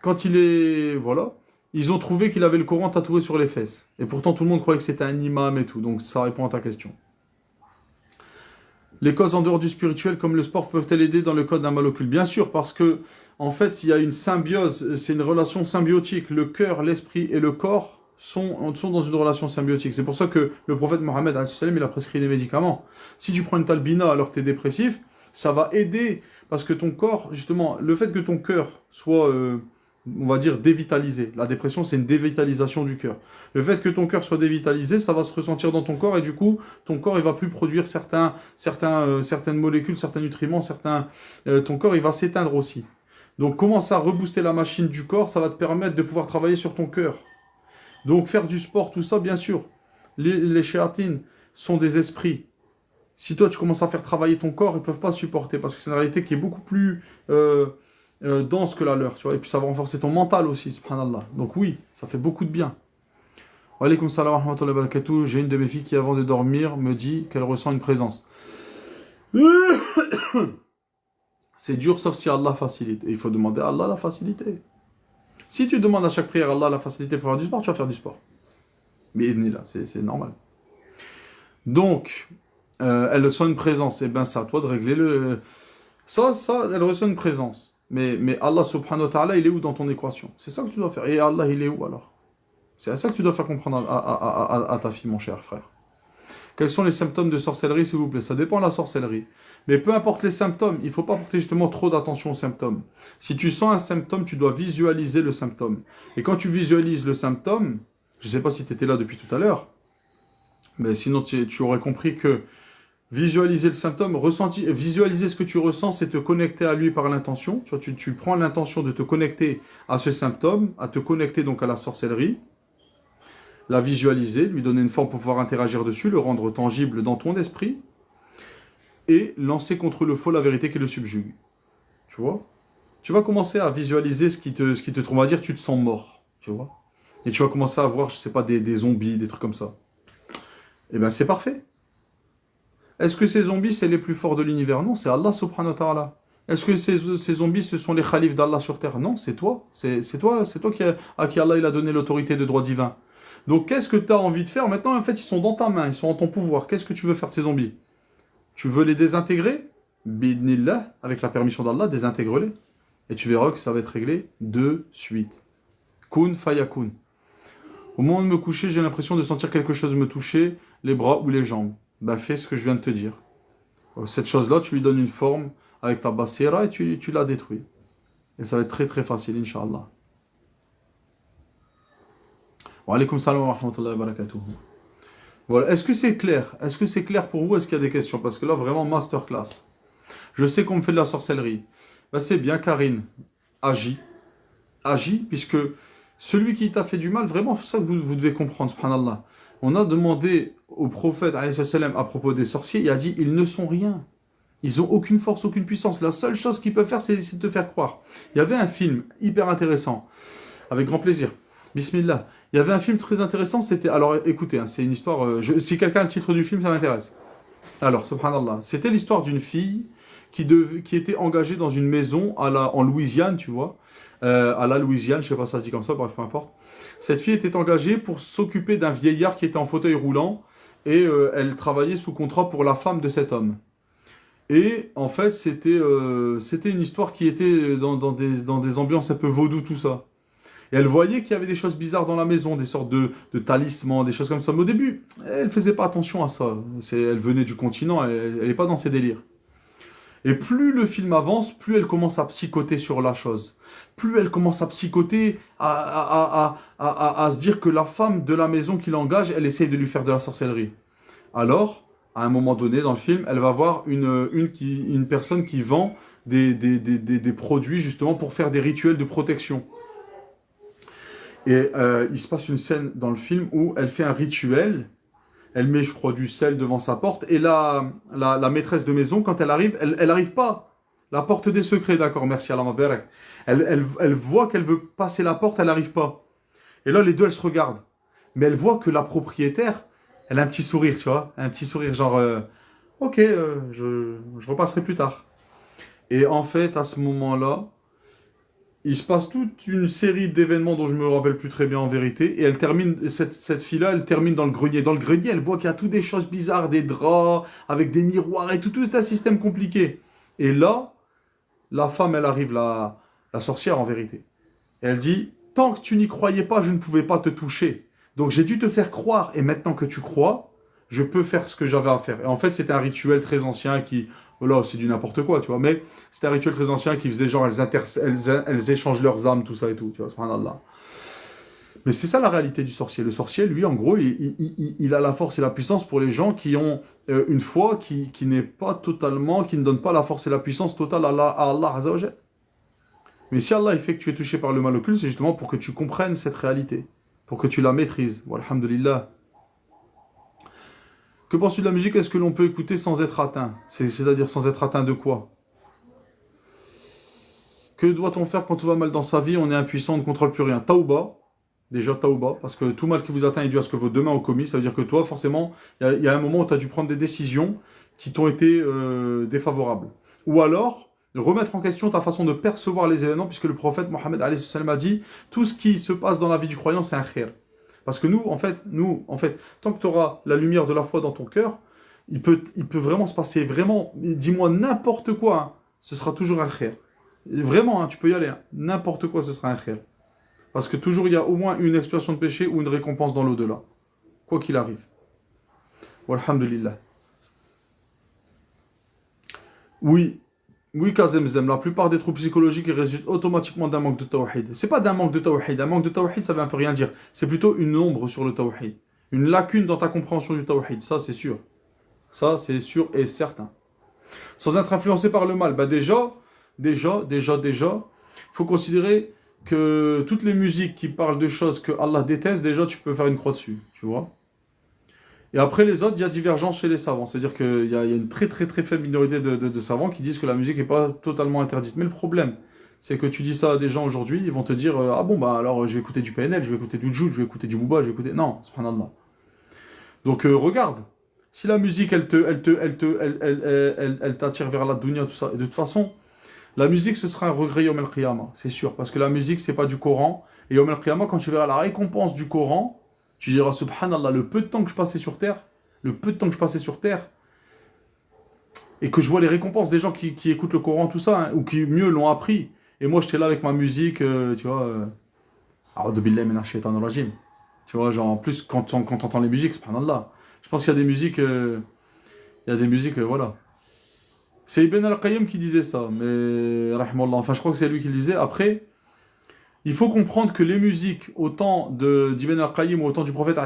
Quand il est... Voilà. Ils ont trouvé qu'il avait le Coran tatoué sur les fesses. Et pourtant, tout le monde croyait que c'était un imam et tout. Donc, ça répond à ta question. Les causes en dehors du spirituel, comme le sport, peuvent-elles aider dans le cas d'un mal occulte? Bien sûr, parce que, en fait, il y a une symbiose, c'est une relation symbiotique. Le cœur, l'esprit et le corps sont dans une relation symbiotique. C'est pour ça que le prophète Mohammed, il a prescrit des médicaments. Si tu prends une talbina alors que tu es dépressif, ça va aider, parce que ton corps, justement, le fait que ton cœur soit, on va dire, dévitalisé. La dépression, c'est une dévitalisation du cœur. Le fait que ton cœur soit dévitalisé, ça va se ressentir dans ton corps, et du coup, ton corps, il va plus produire certaines molécules, certains nutriments, ton corps, il va s'éteindre aussi. Donc, commence à rebooster la machine du corps, ça va te permettre de pouvoir travailler sur ton cœur. Donc, faire du sport, tout ça, bien sûr. Les shéatines sont des esprits. Si toi, tu commences à faire travailler ton corps, ils ne peuvent pas supporter, parce que c'est une réalité qui est beaucoup plus dense que la leur, tu vois. Et puis, ça va renforcer ton mental aussi, subhanallah. Donc oui, ça fait beaucoup de bien. Wa alaykoum salam wa rahmatullahi wa barakatuh. J'ai une de mes filles qui, avant de dormir, me dit qu'elle ressent une présence. C'est dur, sauf si Allah facilite. Et il faut demander à Allah la facilité. Si tu demandes à chaque prière à Allah la facilité pour faire du sport, tu vas faire du sport. Mais là, c'est normal. Donc, elle ressent une présence. Et bien, c'est à toi de régler le... Ça, elle ressent une présence. Mais Allah subhanahu wa ta'ala, il est où dans ton équation? C'est ça que tu dois faire. Et Allah, il est où alors? C'est à ça que tu dois faire comprendre à ta fille, mon cher frère. Quels sont les symptômes de sorcellerie, s'il vous plaît? Ça dépend de la sorcellerie. Mais peu importe les symptômes, il ne faut pas porter justement trop d'attention aux symptômes. Si tu sens un symptôme, tu dois visualiser le symptôme. Et quand tu visualises le symptôme, je ne sais pas si tu étais là depuis tout à l'heure, mais sinon tu aurais compris que visualiser le symptôme, visualiser ce que tu ressens, c'est te connecter à lui par l'intention. Tu prends l'intention de te connecter à ce symptôme, à te connecter donc à la sorcellerie, la visualiser, lui donner une forme pour pouvoir interagir dessus, le rendre tangible dans ton esprit, et lancer contre le faux la vérité qui le subjugue. Tu vois? Tu vas commencer à visualiser ce qui te trouve, on va dire, tu te sens mort, tu vois? Et tu vas commencer à voir, je sais pas, des zombies, des trucs comme ça. Eh bien, c'est parfait. Est-ce que ces zombies, c'est les plus forts de l'univers? Non, c'est Allah subhanahu wa ta'ala. Est-ce que ces zombies, ce sont les khalifs d'Allah sur terre? Non, c'est toi. C'est toi à qui Allah il a donné l'autorité de droit divin. Donc, qu'est-ce que tu as envie de faire? Maintenant, en fait, ils sont dans ta main, ils sont en ton pouvoir. Qu'est-ce que tu veux faire de ces zombies? Tu veux les désintégrer? Bidnillah, avec la permission d'Allah, désintègre-les. Et tu verras que ça va être réglé de suite. Kun fayakun. Au moment de me coucher, j'ai l'impression de sentir quelque chose me toucher, les bras ou les jambes. Ben, fais ce que je viens de te dire. Cette chose-là, tu lui donnes une forme avec ta basira et tu la détruis. Et ça va être très très facile, Inch'Allah. Wa alaykoum salam wa rahmatullahi wa barakatuh. Voilà. Est-ce que c'est clair? Est-ce que c'est clair pour vous? Est-ce qu'il y a des questions? Parce que là, vraiment, masterclass. Je sais qu'on me fait de la sorcellerie. Ben, c'est bien, Karine. Agis. Agis, puisque celui qui t'a fait du mal, vraiment, c'est ça que vous devez comprendre, subhanallah. On a demandé au prophète, alayhi salam, à propos des sorciers, il a dit, ils ne sont rien. Ils n'ont aucune force, aucune puissance. La seule chose qu'ils peuvent faire, c'est de te faire croire. Il y avait un film hyper intéressant, avec grand plaisir. Bismillah. Il y avait un film très intéressant, c'était... Alors écoutez, hein, c'est une histoire... si quelqu'un a le titre du film, ça m'intéresse. Alors, subhanallah, c'était l'histoire d'une fille qui était engagée dans une maison en Louisiane, tu vois. À la Louisiane, je sais pas si ça se dit comme ça, bref, peu importe. Cette fille était engagée pour s'occuper d'un vieillard qui était en fauteuil roulant et elle travaillait sous contrat pour la femme de cet homme. Et en fait, c'était une histoire qui était dans des ambiances un peu vaudou, tout ça. Et elle voyait qu'il y avait des choses bizarres dans la maison, des sortes de talismans, des choses comme ça. Mais au début, elle faisait pas attention à ça. Elle venait du continent, elle n'est pas dans ses délires. Et plus le film avance, plus elle commence à psychoter sur la chose. Plus elle commence à psychoter, à se dire que la femme de la maison qui l'engage, elle essaye de lui faire de la sorcellerie. Alors, à un moment donné dans le film, elle va voir une personne qui vend des produits justement pour faire des rituels de protection. Et il se passe une scène dans le film où elle fait un rituel. Elle met, je crois, du sel devant sa porte. Et la maîtresse de maison, quand elle arrive, elle n'arrive pas. La porte des secrets, d'accord, merci Allah Mabarak. Elle voit qu'elle veut passer la porte, elle n'arrive pas. Et là, les deux, elles se regardent. Mais elle voit que la propriétaire, elle a un petit sourire, tu vois. Un petit sourire genre, ok, je repasserai plus tard. Et en fait, à ce moment-là, il se passe toute une série d'événements dont je me rappelle plus très bien en vérité. Et elle termine, cette fille-là, elle termine dans le grenier. Dans le grenier, elle voit qu'il y a toutes des choses bizarres, des draps, avec des miroirs et tout un système compliqué. Et là, la femme, elle arrive, la sorcière en vérité. Et elle dit, tant que tu n'y croyais pas, je ne pouvais pas te toucher. Donc j'ai dû te faire croire. Et maintenant que tu crois, je peux faire ce que j'avais à faire. Et en fait, c'était un rituel très ancien qui, voilà, c'est du n'importe quoi, tu vois. Mais c'était un rituel très ancien qui faisait genre, elles échangent leurs âmes, tout ça et tout, tu vois, subhanallah. Mais c'est ça la réalité du sorcier. Le sorcier, lui, en gros, il a la force et la puissance pour les gens qui ont une foi qui n'est pas totalement, qui ne donne pas la force et la puissance totale à Allah Azza wa Jal. Mais si Allah il fait que tu es touché par le mal occulte, c'est justement pour que tu comprennes cette réalité, pour que tu la maîtrises. Walhamdulillah. Que penses-tu de la musique? Est-ce que l'on peut écouter sans être atteint? C'est-à-dire sans être atteint de quoi? Que doit-on faire quand tout va mal dans sa vie? On est impuissant, on ne contrôle plus rien. Taouba, déjà taouba, parce que tout mal qui vous atteint est dû à ce que vos deux mains ont commis. Ça veut dire que toi, forcément, il y a un moment où tu as dû prendre des décisions qui t'ont été défavorables. Ou alors, remettre en question ta façon de percevoir les événements, puisque le prophète Mohammed a dit, tout ce qui se passe dans la vie du croyant, c'est un khair. Parce que nous, en fait, tant que tu auras la lumière de la foi dans ton cœur, il peut vraiment se passer, vraiment, dis-moi n'importe quoi, hein, ce sera toujours un khair. Vraiment, hein, tu peux y aller, hein, n'importe quoi, ce sera un khair. Parce que toujours il y a au moins une expiation de péché ou une récompense dans l'au-delà. Quoi qu'il arrive. Walhamdulillah. Oui, oui, Kazemzem, la plupart des troubles psychologiques ils résultent automatiquement d'un manque de tawhid. C'est pas d'un manque de tawhid. Un manque de tawhid, ça veut un peu rien dire. C'est plutôt une ombre sur le tawhid. Une lacune dans ta compréhension du tawhid. Ça, c'est sûr. Ça, c'est sûr et certain. Sans être influencé par le mal. Bah déjà, il faut considérer que toutes les musiques qui parlent de choses que Allah déteste, déjà, tu peux faire une croix dessus. Tu vois? Et après les autres, il y a divergence chez les savants. C'est-à-dire qu'il y a une très très très faible minorité de savants qui disent que la musique n'est pas totalement interdite. Mais le problème, c'est que tu dis ça à des gens aujourd'hui, ils vont te dire ah bon, bah alors je vais écouter du PNL, je vais écouter du Jude, je vais écouter du Booba, je vais écouter. Non, subhanallah. Donc regarde, si la musique elle t'attire vers la dunya, tout ça, et de toute façon, la musique ce sera un regret Yom el-Qiyamah, c'est sûr, parce que la musique c'est pas du Coran. Et Yom el-Qiyamah, quand tu verras la récompense du Coran, tu diras, subhanallah, le peu de temps que je passais sur Terre, le peu de temps que je passais sur Terre, et que je vois les récompenses des gens qui écoutent le Coran, tout ça, hein, ou qui mieux l'ont appris. Et moi, j'étais là avec ma musique, tu vois. A'udhu billahi minash shaitanir rajim. Tu vois, genre, en plus, quand t'entends les musiques, subhanallah. Je pense qu'il y a des musiques, voilà. C'est Ibn al-Qayyim qui disait ça, mais, rahimallah, enfin, je crois que c'est lui qui le disait. Après, il faut comprendre que les musiques, autant d'Ibn al-Qayyim ou autant du prophète,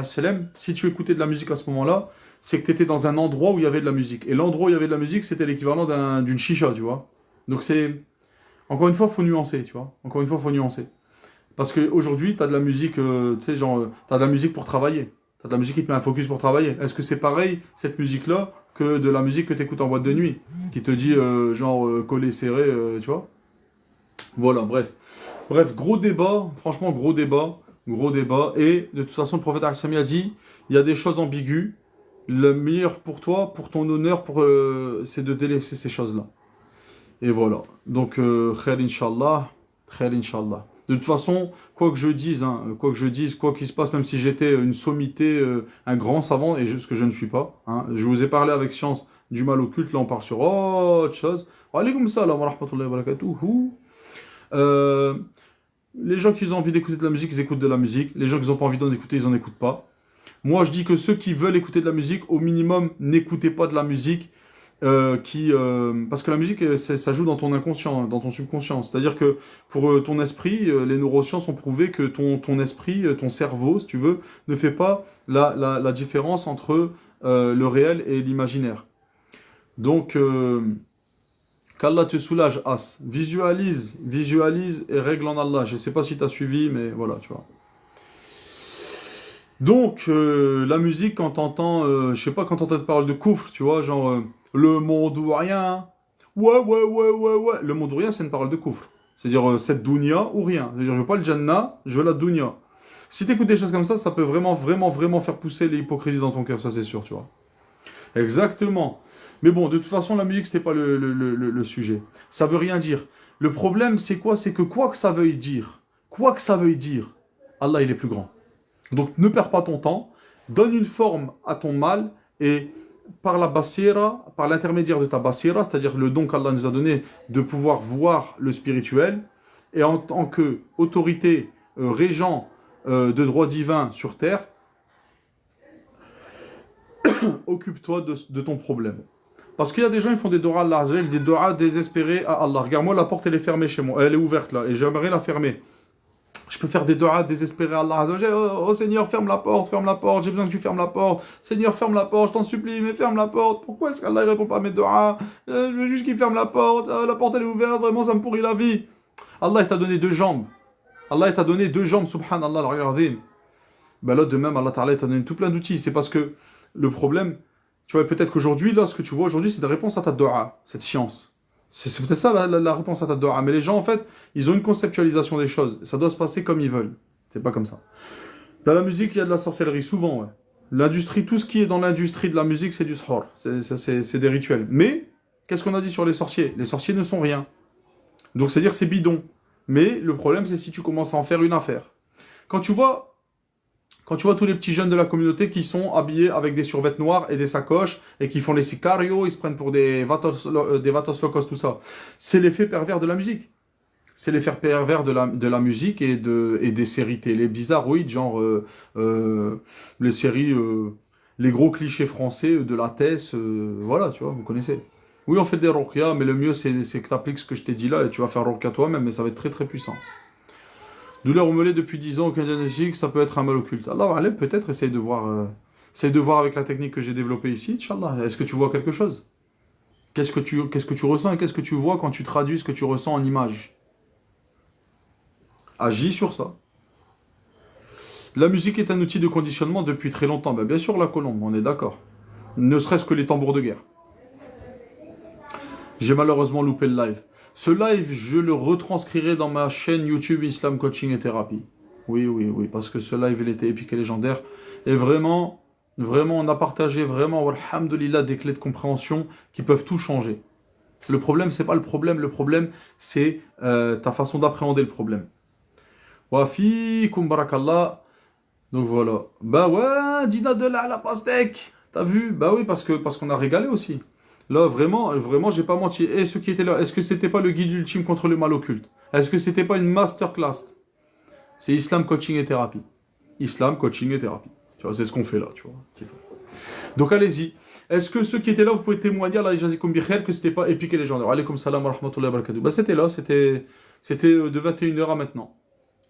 si tu écoutais de la musique à ce moment-là, c'est que tu étais dans un endroit où il y avait de la musique. Et l'endroit où il y avait de la musique, c'était l'équivalent d'une chicha, tu vois. Donc c'est... Encore une fois, il faut nuancer, tu vois. Encore une fois, il faut nuancer. Parce qu'aujourd'hui, tu as de la musique, tu sais, genre, tu as de la musique pour travailler. Tu as de la musique qui te met un focus pour travailler. Est-ce que c'est pareil, cette musique-là, que de la musique que tu écoutes en boîte de nuit, qui te dit, collé, serré, tu vois. Voilà, bref. Bref, gros débat, franchement, gros débat, gros débat. Et de toute façon, le prophète Al-Sami a dit, il y a des choses ambiguës. Le meilleur pour toi, pour ton honneur, c'est de délaisser ces choses-là. Et voilà. Donc, khair inshallah, khair inshallah. De toute façon, quoi que je dise, hein, quoi qu'il se passe, même si j'étais une sommité, un grand savant, et ce que je ne suis pas, hein, je vous ai parlé avec science du mal occulte, là on part sur autre chose. Alaykoum salam wa rahmatullahi wa barakatuhu. Euh, les gens qui ont envie d'écouter de la musique, ils écoutent de la musique. Les gens qui n'ont pas envie d'en écouter, ils n'en écoutent pas. Moi, je dis que ceux qui veulent écouter de la musique, au minimum, n'écoutez pas de la musique parce que la musique, ça joue dans ton inconscient, dans ton subconscient. C'est-à-dire que pour ton esprit, les neurosciences ont prouvé que ton esprit, ton cerveau, si tu veux, ne fait pas la différence entre le réel et l'imaginaire. Donc, qu'Allah te soulage, As. Visualise et règle en Allah. Je ne sais pas si tu as suivi, mais voilà, tu vois. Donc, la musique, quand t'entends, je sais pas, quand t'entends des paroles de coufre, tu vois, genre, le monde ou rien, ouais. Le monde ou rien, c'est une parole de coufre. C'est-à-dire, cette dunya ou rien. C'est-à-dire, je veux pas le Jannah, je veux la dunya. Si t'écoutes des choses comme ça peut vraiment faire pousser l'hypocrisie dans ton cœur, ça c'est sûr, tu vois. Exactement. Mais bon, de toute façon, la musique, c'était pas le sujet. Ça veut rien dire. Le problème, c'est quoi? C'est que quoi que ça veuille dire, quoi que ça veuille dire, Allah, il est plus grand. Donc ne perds pas ton temps, donne une forme à ton mal et par la basira, par l'intermédiaire de ta basira, c'est-à-dire le don qu'Allah nous a donné de pouvoir voir le spirituel, et en tant qu'autorité, régent de droit divin sur terre, occupe-toi de ton problème. Parce qu'il y a des gens qui font des doigts à Allah, des doigts désespérés à Allah. Regarde-moi, la porte elle est fermée chez moi, elle est ouverte là, et j'aimerais la fermer. Je peux faire des doigts désespérés à Allah. Oh Seigneur, ferme la porte, j'ai besoin que tu fermes la porte. Seigneur, ferme la porte, je t'en supplie, mais ferme la porte. Pourquoi est-ce qu'Allah ne répond pas à mes doigts? Je veux juste qu'il ferme la porte elle est ouverte, vraiment ça me pourrit la vie. Allah il t'a donné 2 jambes. Allah il t'a donné 2 jambes, subhanallah, regardez. Ben là de même, Allah Ta'ala t'a donné tout plein d'outils. C'est parce que le problème, tu vois, peut-être qu'aujourd'hui, là, ce que tu vois aujourd'hui, c'est des réponses à ta doua, cette science. C'est peut-être ça la réponse à ta doua. Mais les gens, en fait, ils ont une conceptualisation des choses. Ça doit se passer comme ils veulent. C'est pas comme ça. Dans la musique, il y a de la sorcellerie, souvent, ouais. L'industrie, tout ce qui est dans l'industrie de la musique, c'est du sihor. C'est des rituels. Mais, qu'est-ce qu'on a dit sur les sorciers? Les sorciers ne sont rien. Donc, c'est-à-dire, c'est bidon. Mais le problème, c'est si tu commences à en faire une affaire. Quand tu vois tous les petits jeunes de la communauté qui sont habillés avec des survêtements noirs et des sacoches et qui font les sicarios, ils se prennent pour des vatos locos, tout ça. C'est l'effet pervers de la musique. C'est l'effet pervers de la musique et des séries télé bizarroïdes, genre les séries, les gros clichés français de la Tess, voilà, tu vois, vous connaissez. Oui, on fait des ruqya, mais le mieux c'est que tu appliques ce que je t'ai dit là et tu vas faire ruqya toi-même, mais ça va être très très puissant. Douleur au mollet depuis 10 ans, aucun diagnostic, ça peut être un mal occulte. Allah Alem, peut-être, essaye de voir avec la technique que j'ai développée ici, Inch'Allah. Est-ce que tu vois quelque chose? Qu'est-ce que tu ressens et qu'est-ce que tu vois quand tu traduis ce que tu ressens en images? Agis sur ça. La musique est un outil de conditionnement depuis très longtemps. Ben, bien sûr, la colombe, on est d'accord. Ne serait-ce que les tambours de guerre. J'ai malheureusement loupé le live. Ce live, je le retranscrirai dans ma chaîne YouTube Islam Coaching et Thérapie. Oui, oui, oui, parce que ce live, il était épique et légendaire. Et vraiment, vraiment, on a partagé vraiment, alhamdoulilah, des clés de compréhension qui peuvent tout changer. Le problème, c'est pas le problème, c'est ta façon d'appréhender le problème. Wa fiikum barakallah. Donc voilà. Bah ouais, Dina de la pastèque. T'as vu? Bah oui, parce qu'on a régalé aussi. Là, vraiment, vraiment, j'ai pas menti. Et ceux qui étaient là, est-ce que c'était pas le guide ultime contre le mal occulte? Est-ce que c'était pas une masterclass? C'est Islam Coaching et Thérapie. Islam Coaching et Thérapie. Tu vois, c'est ce qu'on fait là, tu vois. Donc allez-y. Est-ce que ceux qui étaient là, vous pouvez témoigner à la Jazikum Bikhel que c'était pas épique et légendaire? Alaykoum salam wa rahmatullahi wa barakatuh. Bah c'était là, c'était de 21h à maintenant.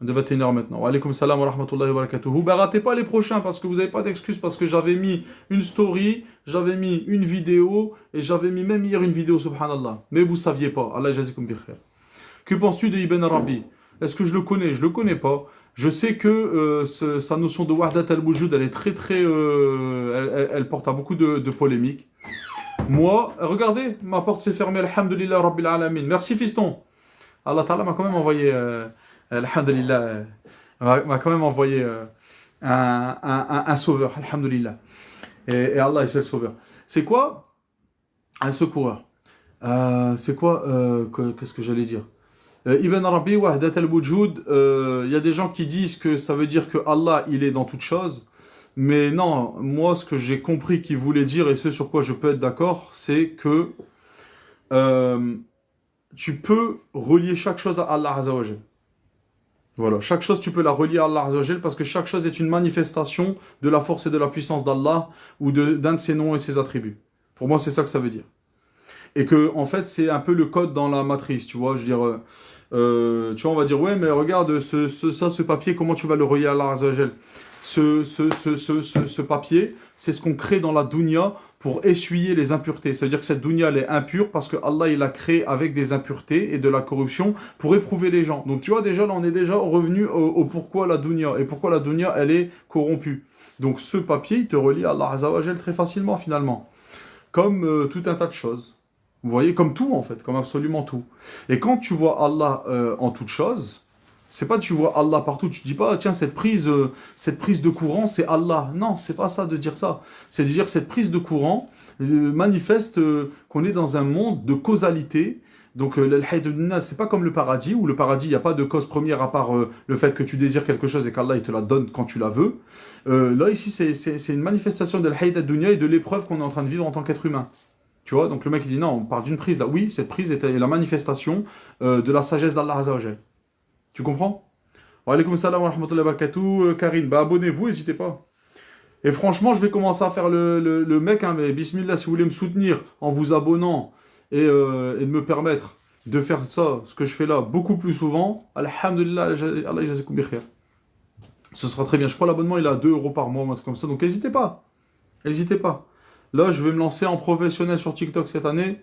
De 21h maintenant. Wa alaykoum salam wa rahmatullahi wa barakatuh. Bah ratez pas les prochains parce que vous n'avez pas d'excuses parce que j'avais mis une story, j'avais mis une vidéo et j'avais mis même hier une vidéo, subhanallah. Mais vous saviez pas. Allah jazikum bi khair. Que penses-tu de Ibn Arabi? Est-ce que je le connais? Je le connais pas. Je sais que sa notion de Wahdat al-Wujud, elle est très très... elle porte à beaucoup de polémiques. Moi, regardez, ma porte s'est fermée, alhamdulillah rabbil alamin. Merci fiston. Allah Ta'ala m'a quand même envoyé... alhamdulillah, m'a quand même envoyé un sauveur, alhamdulillah. Et Allah est seul sauveur. C'est quoi un secoureur? C'est quoi qu'est-ce que j'allais dire? Ibn Arabi, Wahdat al-Wujud, il y a des gens qui disent que ça veut dire que Allah, il est dans toute chose. Mais non, moi, ce que j'ai compris qu'il voulait dire, et ce sur quoi je peux être d'accord, c'est que tu peux relier chaque chose à Allah Azza wa Jal. Voilà, chaque chose tu peux la relier à Allah Azza wa Jal parce que chaque chose est une manifestation de la force et de la puissance d'Allah ou d'un de ses noms et ses attributs. Pour moi, c'est ça que ça veut dire. Et que, en fait, c'est un peu le code dans la matrice, tu vois. Je veux dire, tu vois, on va dire, ouais, mais regarde, ce papier, comment tu vas le relier à Allah Azza wa Jal? Ce papier, c'est ce qu'on crée dans la dunya pour essuyer les impuretés. Ça veut dire que cette dunya, elle est impure parce que Allah, il l'a créé avec des impuretés et de la corruption pour éprouver les gens. Donc, tu vois, déjà, là, on est déjà revenu au pourquoi la dunya et pourquoi la dunya, elle est corrompue. Donc, ce papier, il te relie à Allah Azza wa Jal très facilement, finalement. Comme tout un tas de choses. Vous voyez, comme tout, en fait, comme absolument tout. Et quand tu vois Allah en toute chose, c'est pas que tu vois Allah partout, tu dis pas, tiens, cette prise de courant, c'est Allah. Non, c'est pas ça de dire ça. C'est de dire cette prise de courant, manifeste qu'on est dans un monde de causalité. Donc le hayat ad-dunya, c'est pas comme le paradis, où le paradis, il n'y a pas de cause première à part le fait que tu désires quelque chose et qu'Allah il te la donne quand tu la veux. Là, ici, c'est une manifestation de l'hayat ad-dunya et de l'épreuve qu'on est en train de vivre en tant qu'être humain. Tu vois, donc le mec il dit non, on parle d'une prise là. Oui, cette prise est la manifestation de la sagesse d'Allah Azza wa Jal. Tu comprends? Wa alaykoum salam wa rahmatullahi wa barakatuh. Karine, bah abonnez-vous, n'hésitez pas. Et franchement, je vais commencer à faire le mec, hein, mais bismillah, si vous voulez me soutenir en vous abonnant et de me permettre de faire ça, ce que je fais là, beaucoup plus souvent, alhamdulillah, Allah yajazakoum bi khair. Ce sera très bien. Je crois l'abonnement il est à 2 euros par mois, un truc comme ça, donc n'hésitez pas. N'hésitez pas. Là, je vais me lancer en professionnel sur TikTok cette année.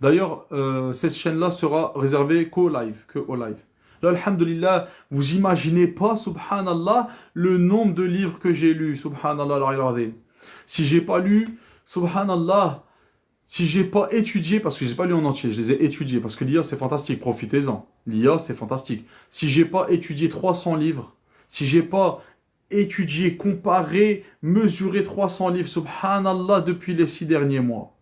D'ailleurs, cette chaîne-là sera réservée qu'au live, que au live. Là, alhamdulillah, vous imaginez pas, subhanallah, le nombre de livres que j'ai lus, subhanallah, regardez. Si j'ai pas lu, subhanallah, si j'ai pas étudié, parce que je les ai pas lu en entier, je les ai étudiés, parce que l'IA c'est fantastique, profitez-en. L'IA c'est fantastique. Si j'ai pas étudié 300 livres, si j'ai pas étudié, comparé, mesuré 300 livres, subhanallah, depuis les 6 derniers mois.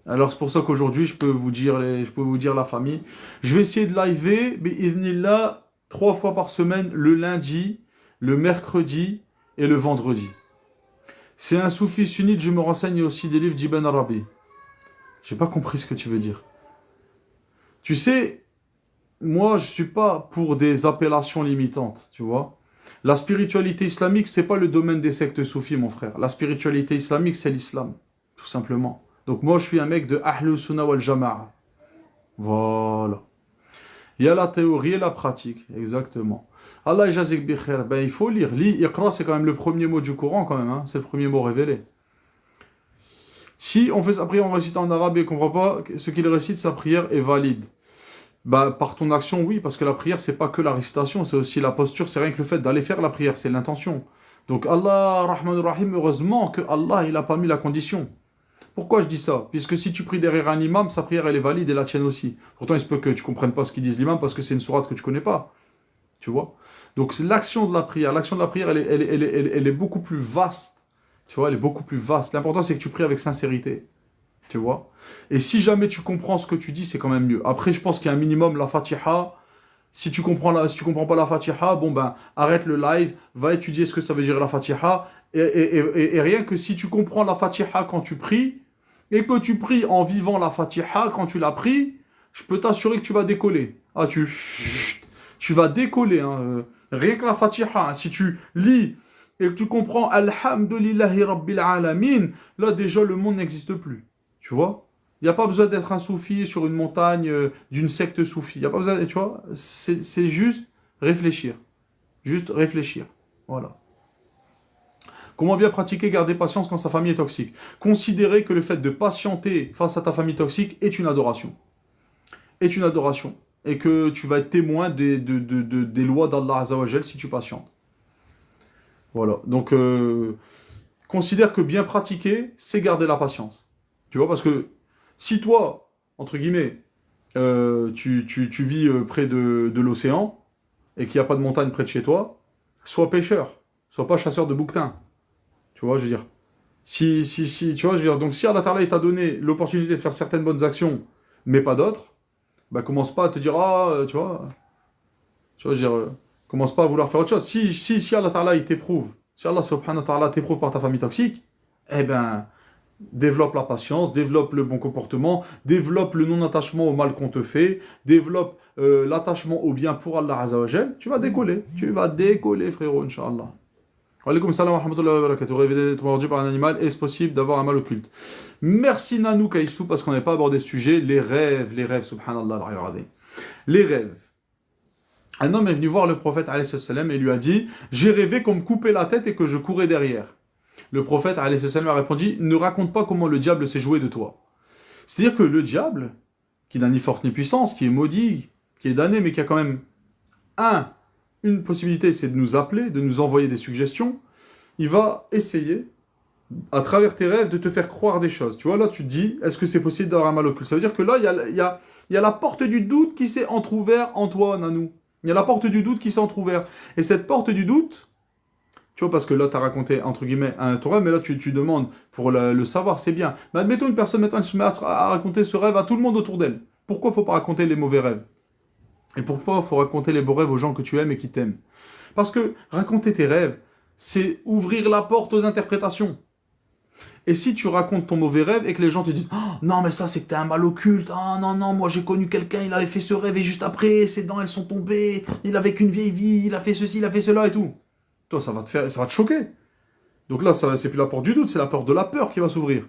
Alors c'est pour ça qu'aujourd'hui je peux vous dire la famille. Je vais essayer de liver, là 3 fois par semaine, le lundi, le mercredi et le vendredi. C'est un soufi sunnite, je me renseigne aussi des livres d'Ibn Arabi. J'ai pas compris ce que tu veux dire. Tu sais, moi je suis pas pour des appellations limitantes, tu vois. La spiritualité islamique, c'est pas le domaine des sectes soufis, mon frère. La spiritualité islamique, c'est l'islam, tout simplement. Donc moi, je suis un mec de Ahlus Sunnah wal Jama'a. Voilà. Il y a la théorie et la pratique, exactement. Allah jazik bi khair. Ben, il faut lire. Iqra, c'est quand même le premier mot du Coran, quand même. Hein. C'est le premier mot révélé. Si on fait sa prière en récitant en arabe et qu'on ne comprend pas ce qu'il récite, sa prière est valide. Bah, par ton action, oui, parce que la prière, c'est pas que la récitation, c'est aussi la posture, c'est rien que le fait d'aller faire la prière, c'est l'intention. Donc Allah, Rahman Rahim, heureusement que Allah, il n'a pas mis la condition. Pourquoi je dis ça? Puisque si tu pries derrière un imam, sa prière, elle est valide et la tienne aussi. Pourtant, il se peut que tu ne comprennes pas ce qu'ils disent l'imam parce que c'est une sourate que tu ne connais pas. Tu vois? Donc, c'est l'action de la prière. L'action de la prière, elle est beaucoup plus vaste. Tu vois, elle est beaucoup plus vaste. L'important, c'est que tu pries avec sincérité. Tu vois? Et si jamais tu comprends ce que tu dis, c'est quand même mieux. Après, je pense qu'il y a un minimum, la Fatiha. Si tu comprends pas la Fatiha, bon ben, arrête le live, va étudier ce que ça veut dire la Fatiha. Et rien que si tu comprends la Fatiha quand tu pries, et que tu pries en vivant la Fatiha quand tu la pries, je peux t'assurer que tu vas décoller. Ah, tu vas décoller. Hein. Rien que la Fatiha, hein. Si tu lis et que tu comprends Alhamdulillahi Rabbil Alamin, là déjà le monde n'existe plus. Tu vois? Il n'y a pas besoin d'être un soufi sur une montagne d'une secte soufie. Il n'y a pas besoin, tu vois? C'est juste réfléchir. Juste réfléchir. Voilà. Comment bien pratiquer, garder patience quand sa famille est toxique? Considérer que le fait de patienter face à ta famille toxique est une adoration. Est une adoration. Et que tu vas être témoin des lois d'Allah Azza wa Jal si tu patientes. Voilà. Donc, considère que bien pratiquer, c'est garder la patience. Tu vois, parce que si toi, entre guillemets, tu vis près de l'océan et qu'il n'y a pas de montagne près de chez toi, sois pêcheur, sois pas chasseur de bouquetins. Tu vois, je veux dire. Tu vois, je veux dire, donc si Allah Ta'ala t'a donné l'opportunité de faire certaines bonnes actions, mais pas d'autres, bah commence pas à te dire, tu vois, je veux dire, commence pas à vouloir faire autre chose. Si Allah Ta'ala il t'éprouve, si Allah Subhanahu wa Ta'ala t'éprouve par ta famille toxique, eh ben, développe la patience, développe le bon comportement, développe le non-attachement au mal qu'on te fait, développe l'attachement au bien pour Allah Azza wa Jal, tu vas décoller, frérot, Inch'Allah. Alaykoum salam wa rahmatullahi wa barakatuh. Rêver d'être mordu par un animal, est-ce possible d'avoir un mal occulte? Merci Nanou Kaïsou, parce qu'on n'avait pas abordé ce sujet. Les rêves, subhanallah, regardez. Les rêves. Un homme est venu voir le prophète alayhi salam et lui a dit: j'ai rêvé qu'on me coupait la tête et que je courais derrière. Le prophète alayhi salam a répondu: ne raconte pas comment le diable s'est joué de toi. C'est-à-dire que le diable, qui n'a ni force ni puissance, qui est maudit, qui est damné, mais qui a quand même une possibilité, c'est de nous appeler, de nous envoyer des suggestions. Il va essayer, à travers tes rêves, de te faire croire des choses. Tu vois, là, tu te dis, est-ce que c'est possible d'avoir un mal occulte? Ça veut dire que là, il y a la porte du doute qui s'est entrouverte en toi, Nanou. Il y a la porte du doute qui s'est entrouverte. Et cette porte du doute, Tu vois, parce que là, tu as raconté, entre guillemets, un ton rêve, mais là, tu demandes pour le savoir, c'est bien. Mais admettons, une personne, maintenant, elle se met à raconter ce rêve à tout le monde autour d'elle. Pourquoi il ne faut pas raconter les mauvais rêves? Et pourquoi il faut raconter les beaux rêves aux gens que tu aimes et qui t'aiment? Parce que raconter tes rêves, c'est ouvrir la porte aux interprétations. Et si tu racontes ton mauvais rêve et que les gens te disent oh, non, mais ça, c'est que t'es un mal occulte. Ah non, non, moi j'ai connu quelqu'un, il avait fait ce rêve et juste après, ses dents elles sont tombées. Il avait qu'une vieille vie, il a fait ceci, il a fait cela et tout. Toi, ça va te choquer. Donc là, ça, c'est plus la porte du doute, c'est la porte de la peur qui va s'ouvrir.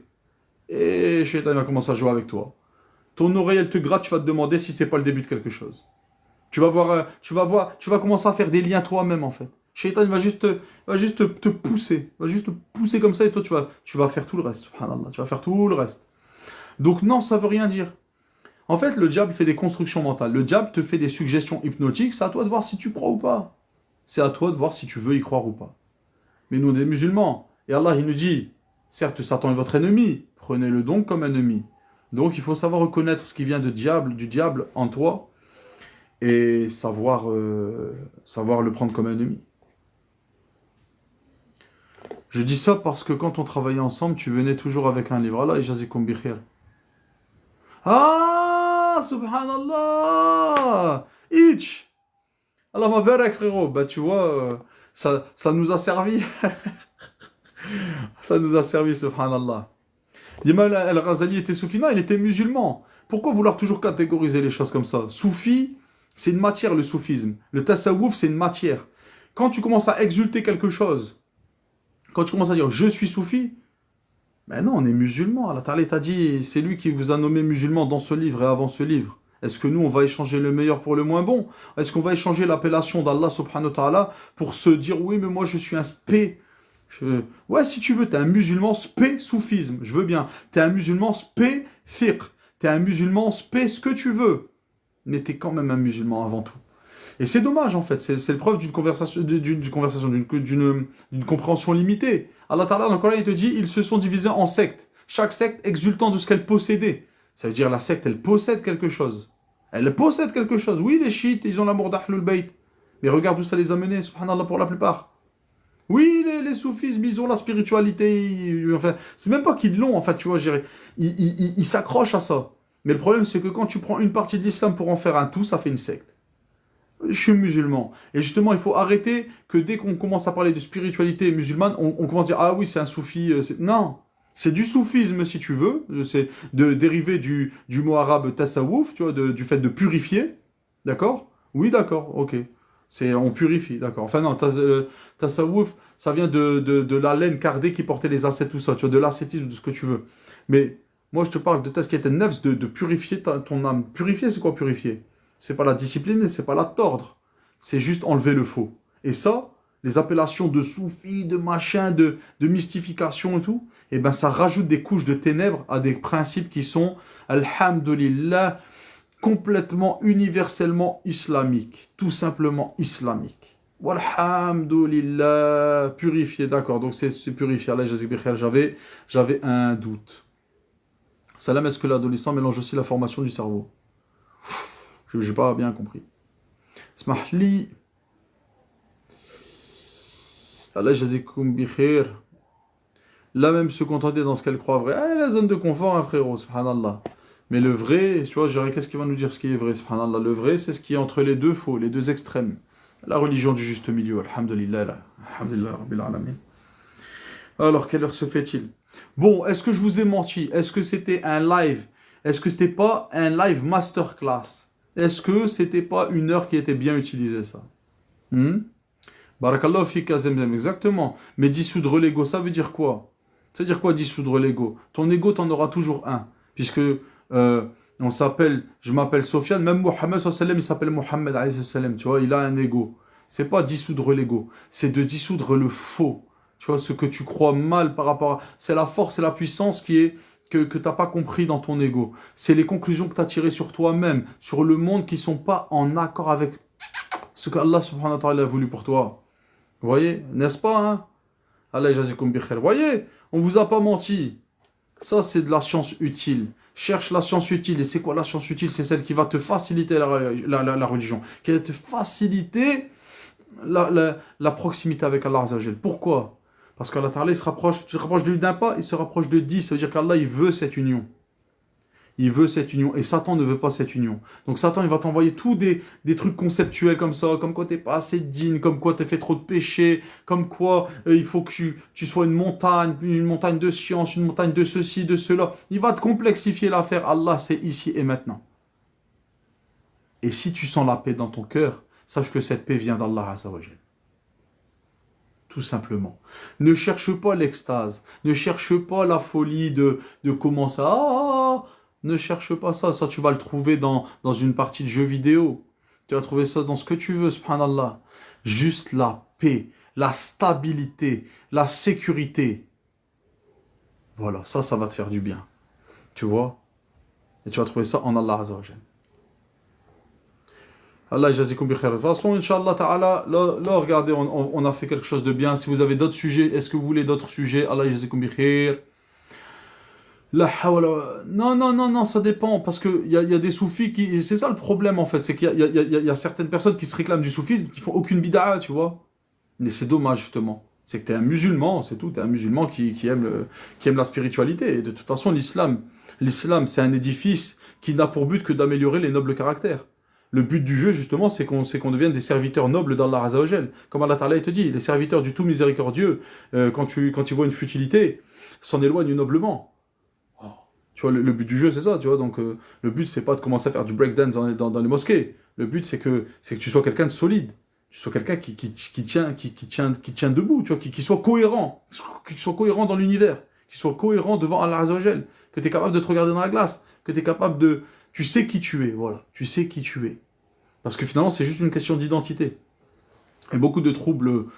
Et Shaitan va commencer à jouer avec toi. Ton oreille, elle te gratte, tu vas te demander si c'est pas le début de quelque chose. Tu vas commencer à faire des liens toi-même en fait. Shaitan va juste te pousser, va juste te pousser comme ça et toi tu vas faire tout le reste. Subhanallah, tu vas faire tout le reste. Donc non, ça veut rien dire. En fait, le diable fait des constructions mentales. Le diable te fait des suggestions hypnotiques. C'est à toi de voir si tu crois ou pas. C'est à toi de voir si tu veux y croire ou pas. Mais nous, des musulmans, et Allah, il nous dit, certes, Satan est votre ennemi, prenez-le donc comme ennemi. Donc, il faut savoir reconnaître ce qui vient du diable en toi, et savoir le prendre comme ennemi. Je dis ça parce que quand on travaillait ensemble, tu venais toujours avec un livre. Allah, ijazikum bi khair. Ah, subhanallah, itch. Allah ma barak, frérot. Bah, tu vois, ça nous a servi. Ça nous a servi, subhanallah. L'imam al-Ghazali était soufi, non, il était musulman. Pourquoi vouloir toujours catégoriser les choses comme ça? Soufi, c'est une matière, le soufisme. Le tasawwuf, c'est une matière. Quand tu commences à exulter quelque chose, quand tu commences à dire je suis soufi, ben non, on est musulman. Allah Ta'ala t'a dit, c'est lui qui vous a nommé musulman dans ce livre et avant ce livre. Est-ce que nous, on va échanger le meilleur pour le moins bon? Est-ce qu'on va échanger l'appellation d'Allah subhanahu wa ta'ala pour se dire oui, mais moi je suis un spé? Ouais, si tu veux, t'es un musulman spé soufisme, je veux bien. T'es un musulman spé fiqh. T'es un musulman spé ce que tu veux. Mais t'es quand même un musulman avant tout. Et c'est dommage en fait, c'est le preuve d'une conversation, d'une compréhension limitée. Allah Ta'ala dans le Coran il te dit, ils se sont divisés en sectes, chaque secte exultant de ce qu'elle possédait. Ça veut dire la secte, elle possède quelque chose. Elle possède quelque chose. Oui, les chiites, ils ont l'amour d'Ahlul Bayt. Mais regarde où ça les a menés, subhanallah, pour la plupart. Oui, les soufismes, ils ont la spiritualité. Enfin, c'est même pas qu'ils l'ont, en fait, tu vois, ils s'accrochent à ça. Mais le problème, c'est que quand tu prends une partie de l'islam pour en faire un tout, ça fait une secte. Je suis musulman. Et justement, il faut arrêter que dès qu'on commence à parler de spiritualité musulmane, on commence à dire, ah oui, c'est un soufi. Non, c'est du soufisme, si tu veux. C'est dérivé du mot arabe tasawwuf, tu vois, du fait de purifier. D'accord? Oui, d'accord, ok. On purifie, d'accord. Enfin non, tasawwuf, ça vient de la laine cardée qui portait les ascètes, tout ça, tu vois, de l'ascétisme, de ce que tu veux. Mais moi, je te parle de tazkiyat an-nafs, de purifier ton âme. Purifier, c'est quoi purifier? C'est pas la discipline, c'est pas la tordre. C'est juste enlever le faux. Et ça, les appellations de soufi, de machin, de mystification et tout, eh ben ça rajoute des couches de ténèbres à des principes qui sont, alhamdulillah, complètement universellement islamiques. Tout simplement islamiques. Walhamdulillah, purifié, d'accord. Donc c'est purifié. Allah, j'avais un doute. Salam, est-ce que l'adolescent mélange aussi la formation du cerveau? Je n'ai pas bien compris. Smahli. Allah jazikum bi khair. Là même se contenter dans ce qu'elle croit vrai. Ah, la zone de confort, hein, frérot, subhanallah. Mais le vrai, tu vois, je dirais, qu'est-ce qui va nous dire ce qui est vrai, subhanallah? Le vrai, c'est ce qui est entre les deux faux, les deux extrêmes. La religion du juste milieu, alhamdulillah, alhamdulillah, rabbil alamin. Alors, quelle heure se fait-il? Bon, est-ce que je vous ai menti? Est-ce que c'était un live? Est-ce que c'était pas un live masterclass? Est-ce que c'était pas une heure qui était bien utilisée, ça? Barakallahu fika Zemzem, exactement. Mais dissoudre l'ego, ça veut dire quoi? Ça veut dire quoi dissoudre l'ego? Ton ego, t'en auras toujours un. Puisque je m'appelle Sofiane, même Mohammed il s'appelle Mohammed, tu vois, il a un ego. C'est pas dissoudre l'ego, c'est de dissoudre le faux. Tu vois, ce que tu crois mal par rapport à... C'est la force et la puissance que tu n'as pas compris dans ton ego. C'est les conclusions que tu as tirées sur toi-même, sur le monde qui ne sont pas en accord avec ce qu'Allah subhanahu wa ta'ala a voulu pour toi. Vous voyez, n'est-ce pas, hein? Allah jazikum bi khair. Vous voyez, on vous a pas menti. Ça, c'est de la science utile. Cherche la science utile. Et c'est quoi la science utile? C'est celle qui va te faciliter la religion. Qui va te faciliter la proximité avec Allah Azza wa Jal. Pourquoi? Parce qu'Allah Ta'ala, tu te rapproches de lui d'un pas, il se rapproche de 10. Ça veut dire qu'Allah, il veut cette union. Il veut cette union. Et Satan ne veut pas cette union. Donc Satan, il va t'envoyer des trucs conceptuels comme ça, comme quoi t'es pas assez digne, comme quoi t'as fait trop de péchés, comme quoi il faut que tu sois une montagne de science, une montagne de ceci, de cela. Il va te complexifier l'affaire. Allah, c'est ici et maintenant. Et si tu sens la paix dans ton cœur, sache que cette paix vient d'Allah Azza wa Jal. Tout simplement. Ne cherche pas l'extase. Ne cherche pas la folie de commencer à... Ne cherche pas ça. Ça, tu vas le trouver dans une partie de jeu vidéo. Tu vas trouver ça dans ce que tu veux, subhanallah. Juste la paix, la stabilité, la sécurité. Voilà, ça va te faire du bien. Tu vois? Et tu vas trouver ça en Allah Azza wa Jal. Allah jazikum bi khair. De toute façon, Inch'Allah ta'ala, là, regardez, on a fait quelque chose de bien. Si vous avez d'autres sujets, est-ce que vous voulez d'autres sujets? Allah jazikum bi khair. La hawla. Non, ça dépend. Parce qu'il y a des soufis qui. C'est ça le problème en fait. C'est qu'il y a certaines personnes qui se réclament du soufisme qui font aucune bid'a, tu vois. Mais c'est dommage justement. C'est que tu es un musulman, c'est tout. Tu es un musulman qui aime la spiritualité. Et de toute façon, l'islam, c'est un édifice qui n'a pour but que d'améliorer les nobles caractères. Le but du jeu, justement, c'est qu'on devienne des serviteurs nobles d'Allah Azza wa Jal. Comme Allah Ta'ala te dit, les serviteurs du tout miséricordieux, quand ils voient une futilité, s'en éloignent noblement. Oh. Tu vois, le but du jeu, c'est ça, tu vois. Donc, le but, c'est pas de commencer à faire du breakdance dans les mosquées. Le but, c'est que tu sois quelqu'un de solide. Tu sois quelqu'un qui tient debout, tu vois, qui soit cohérent. Qui soit cohérent dans l'univers. Qui soit cohérent devant Allah Azza wa Jal. Que tu es capable de te regarder dans la glace. Que tu es capable de... Tu sais qui tu es, voilà. Tu sais qui tu es. Parce que finalement, c'est juste une question d'identité. Et beaucoup de troubles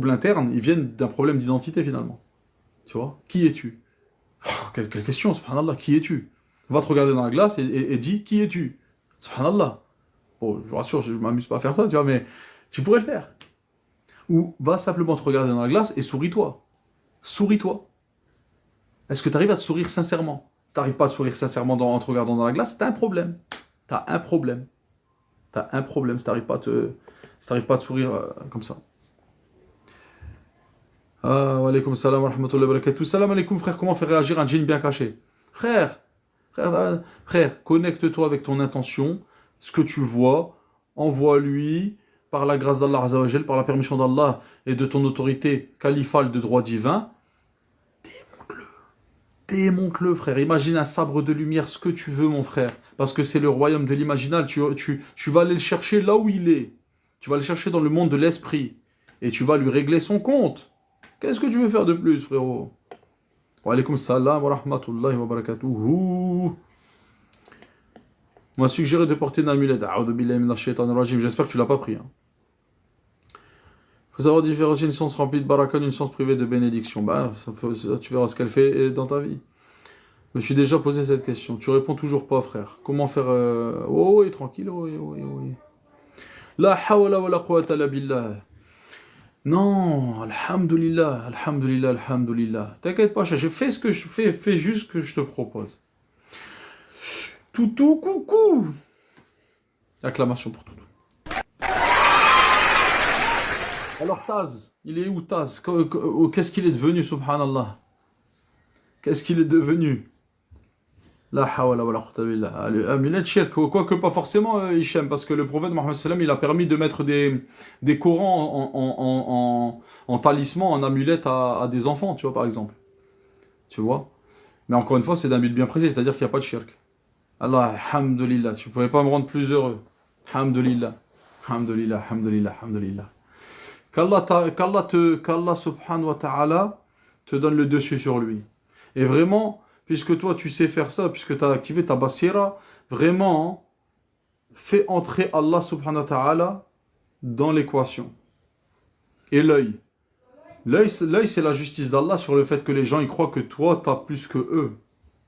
internes, ils viennent d'un problème d'identité, finalement. Tu vois? Qui es-tu? Oh, quelle question, subhanallah, qui es-tu? Va te regarder dans la glace et dis, qui es-tu? Subhanallah. Bon, je vous rassure, je ne m'amuse pas à faire ça, tu vois, mais tu pourrais le faire. Ou va simplement te regarder dans la glace et souris-toi. Souris-toi. Est-ce que tu arrives à te sourire sincèrement? Si tu n'arrives pas à sourire sincèrement en te regardant dans la glace, t'as un problème. T'as un problème. T'as un problème si t'arrives pas à te sourire comme ça. Ah, wa alaykoum salam wa rahmatullahi wa barakatuh. Salam alaykoum, frère, comment faire réagir un djinn bien caché? Frère, connecte-toi avec ton intention, ce que tu vois, envoie-lui, par la grâce d'Allah Azza wa Jal, par la permission d'Allah et de ton autorité califale de droit divin, démonte-le, frère. Imagine un sabre de lumière, ce que tu veux, mon frère. Parce que c'est le royaume de l'imaginal. Tu vas aller le chercher là où il est. Tu vas le chercher dans le monde de l'esprit. Et tu vas lui régler son compte. Qu'est-ce que tu veux faire de plus, frérot? Wa alaykoum salam wa rahmatullahi wa barakatuh. On m'a suggéré de porter une amulette. A'udhu billahi minash shaitanir rajim. J'espère que tu l'as pas pris. Il faut savoir différencier une science remplie de baraka d'une science privée de bénédiction. Bah, tu verras ce qu'elle fait dans ta vie. Je me suis déjà posé cette question. Tu réponds toujours pas, frère. Comment faire... Oh, oui, tranquille. Oui. La hawla wa la quwwata illa billah. Non, alhamdulillah. T'inquiète pas, j'ai fait ce que je fais. Fais juste ce que je te propose. Toutou, coucou. Acclamation pour Toutou. Alors Taz, il est où Taz? Qu'est-ce qu'il est devenu, subhanallah? Qu'est-ce qu'il est devenu? La hawla wa la quwwata illa billah. Amulette shirk, quoique pas forcément, Hichem, parce que le prophète Mohammed sallam, il a permis de mettre des Corans en talisman, en amulette à des enfants, tu vois, par exemple. Tu vois? Mais encore une fois, c'est d'un but bien précis, c'est-à-dire qu'il n'y a pas de shirk. Allah, alhamdulillah, tu ne pouvais pas me rendre plus heureux. Alhamdulillah. Qu'Allah subhanahu wa ta'ala te donne le dessus sur lui. Et vraiment, puisque toi tu sais faire ça, puisque tu as activé ta basira, vraiment, fais entrer Allah subhanahu wa ta'ala dans l'équation. Et l'œil. L'œil, c'est la justice d'Allah sur le fait que les gens ils croient que toi, tu as plus que eux.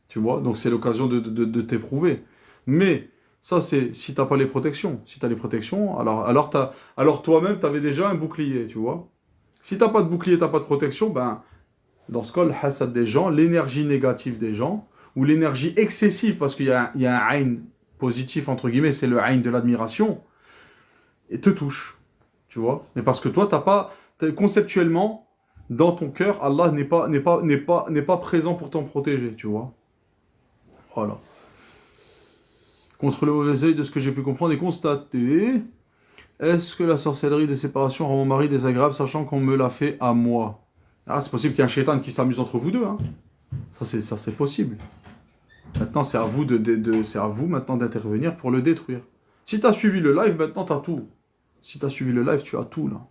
Tu vois? Donc c'est l'occasion de t'éprouver. Mais ça, c'est si tu n'as pas les protections. Si tu as les protections, alors toi-même, tu avais déjà un bouclier, tu vois. Si tu n'as pas de bouclier, tu n'as pas de protection, ben, dans ce cas, le hasad des gens, l'énergie négative des gens, ou l'énergie excessive, parce qu'il y a un ayn positif, entre guillemets, c'est le ayn de l'admiration, et te touche. tu vois. Mais parce que toi, conceptuellement, dans ton cœur, Allah n'est pas présent pour t'en protéger, tu vois. Voilà. Contre le mauvais œil de ce que j'ai pu comprendre et constater, est-ce que la sorcellerie de séparation rend mon mari désagréable, sachant qu'on me l'a fait à moi? Ah, c'est possible qu'il y ait un shaitan qui s'amuse entre vous deux, hein. Ça, c'est possible. Maintenant, c'est à vous c'est à vous maintenant d'intervenir pour le détruire. Si tu as suivi le live, maintenant tu as tout. Si tu as suivi le live, tu as tout là.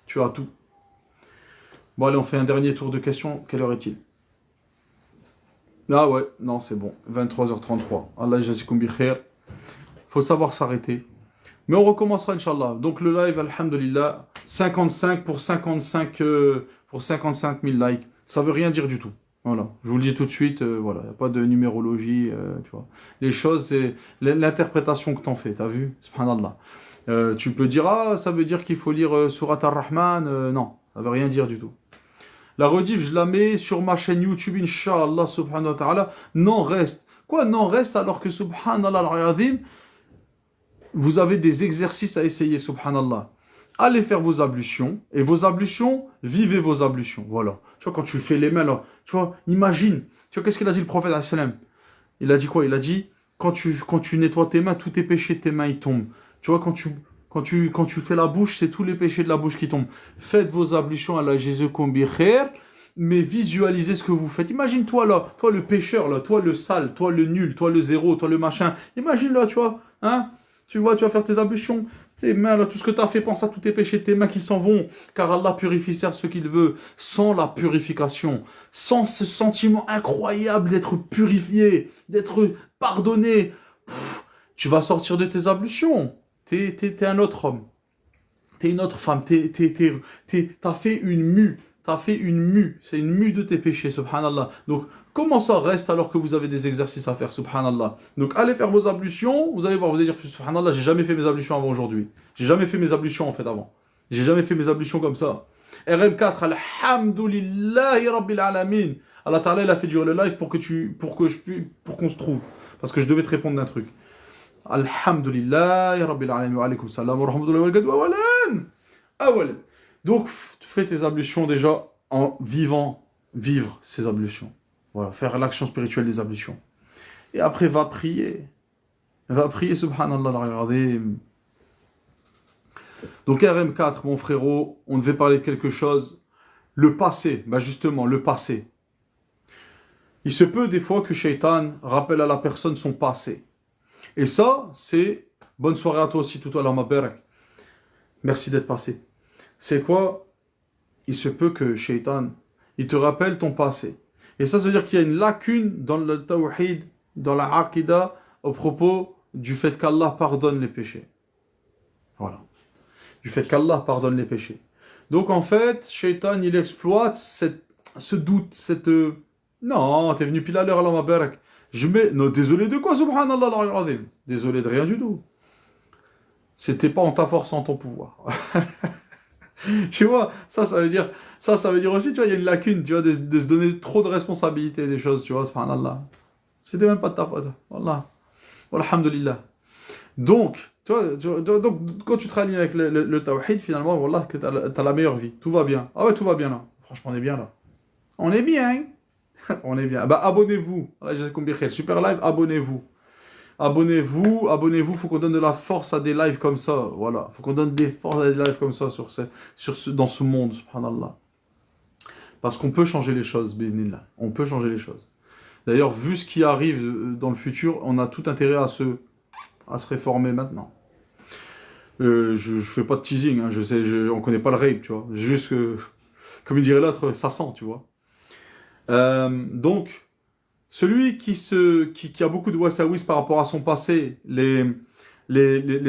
Tu as tout. Bon, allez, on fait un dernier tour de questions. Quelle heure est-il? Ah ouais, non, c'est bon. 23h33. Allah jazikum bi khair. Faut savoir s'arrêter. Mais on recommencera, Inch'Allah. Donc le live, alhamdulillah, 55 pour 55 000 likes. Ça veut rien dire du tout. Voilà, je vous le dis tout de suite, voilà, il n'y a pas de numérologie, tu vois. Les choses, c'est l'interprétation que t'en fais, t'as vu? Subhanallah. Tu peux dire, ah, ça veut dire qu'il faut lire Surat Ar-Rahman. Non, ça veut rien dire du tout. La rediff, je la mets sur ma chaîne YouTube, Inch'Allah, subhanahu wa ta'ala. Non, reste. Quoi, non, reste alors que, subhanallah al-azim, vous avez des exercices à essayer, subhanallah. Allez faire vos ablutions, et vos ablutions, vivez vos ablutions. Voilà. Tu vois, quand tu fais les mains, là, tu vois, imagine. Tu vois, qu'est-ce qu'il a dit le prophète, sallam? Il a dit quoi? Il a dit, quand tu nettoies tes mains, tous tes péchés de tes mains, ils tombent. Tu vois, quand tu fais la bouche, c'est tous les péchés de la bouche qui tombent. Faites vos ablutions à la Jésus bi khair, mais visualisez ce que vous faites. Imagine-toi là, toi le pécheur, là, toi le sale, toi le nul, toi le zéro, toi le machin. Imagine là, tu vois, hein? Tu vois, tu vas faire tes ablutions, tes mains, là, tout ce que tu as fait, pense à tous tes péchés, tes mains qui s'en vont, car Allah purifie certes ce qu'il veut, sans la purification, sans ce sentiment incroyable d'être purifié, d'être pardonné. Tu vas sortir de tes ablutions, t'es un autre homme, t'es une autre femme, t'as fait une mue, c'est une mue de tes péchés, subhanallah. Donc, comment ça reste alors que vous avez des exercices à faire, subhanallah? Donc, allez faire vos ablutions, vous allez voir, vous allez dire, subhanallah, j'ai jamais fait mes ablutions avant aujourd'hui. J'ai jamais fait mes ablutions en fait avant. J'ai jamais fait mes ablutions comme ça. RM4, alhamdulillahi rabbil alamin. Allah Ta'ala, il a fait durer le live pour qu'on se trouve. Parce que je devais te répondre d'un truc. Alhamdulillahi rabbil alamin. Wa alaykum salam wa rahmatullahi wa barakatuh. Awalan. Donc, fais tes ablutions déjà en vivre ces ablutions. Voilà, faire l'action spirituelle des ablutions. Et après, va prier. Va prier, subhanallah, regardez. Donc, RM4, mon frérot, on devait parler de quelque chose. Le passé, bah justement, le passé. Il se peut des fois que Shaitan rappelle à la personne son passé. Et ça, c'est... Bonne soirée à toi aussi, tout à l'heure, ma barak. Merci d'être passé. C'est quoi? Il se peut que Shaitan, il te rappelle ton passé. Et ça veut dire qu'il y a une lacune dans le tawhid, dans la aqidah, au propos du fait qu'Allah pardonne les péchés. Voilà. Du fait qu'Allah pardonne les péchés. Donc en fait, Shaitan, il exploite ce doute, cette... Non, t'es venu pile à l'heure, Allah ma barak. Non, désolé de quoi, subhanallah, al-azim. Désolé de rien du tout. C'était pas en ta force, en ton pouvoir. Tu vois, ça veut dire aussi, tu vois, il y a une lacune, tu vois, de se donner trop de responsabilités des choses, tu vois, subhanallah. C'était même pas de ta faute, wallah. Walhamdulillah. Donc, donc, quand tu te rallies avec le tawhid, finalement, wallah, que t'as la meilleure vie. Tout va bien. Ah ouais, tout va bien là. Franchement, on est bien là. On est bien. On est bien. Bah, abonnez-vous. Super live, abonnez-vous. Abonnez-vous, faut qu'on donne de la force à des lives comme ça, voilà, faut qu'on donne des forces à des lives comme ça dans ce monde, subhanallah. Parce qu'on peut changer les choses, bénillah, on peut changer les choses. D'ailleurs, vu ce qui arrive dans le futur, on a tout intérêt à se réformer maintenant. Je fais pas de teasing, hein, on connaît pas le rape, tu vois, juste que, comme il dirait l'autre, ça sent, tu vois. Donc, celui qui a beaucoup de wasawis par rapport à son passé, les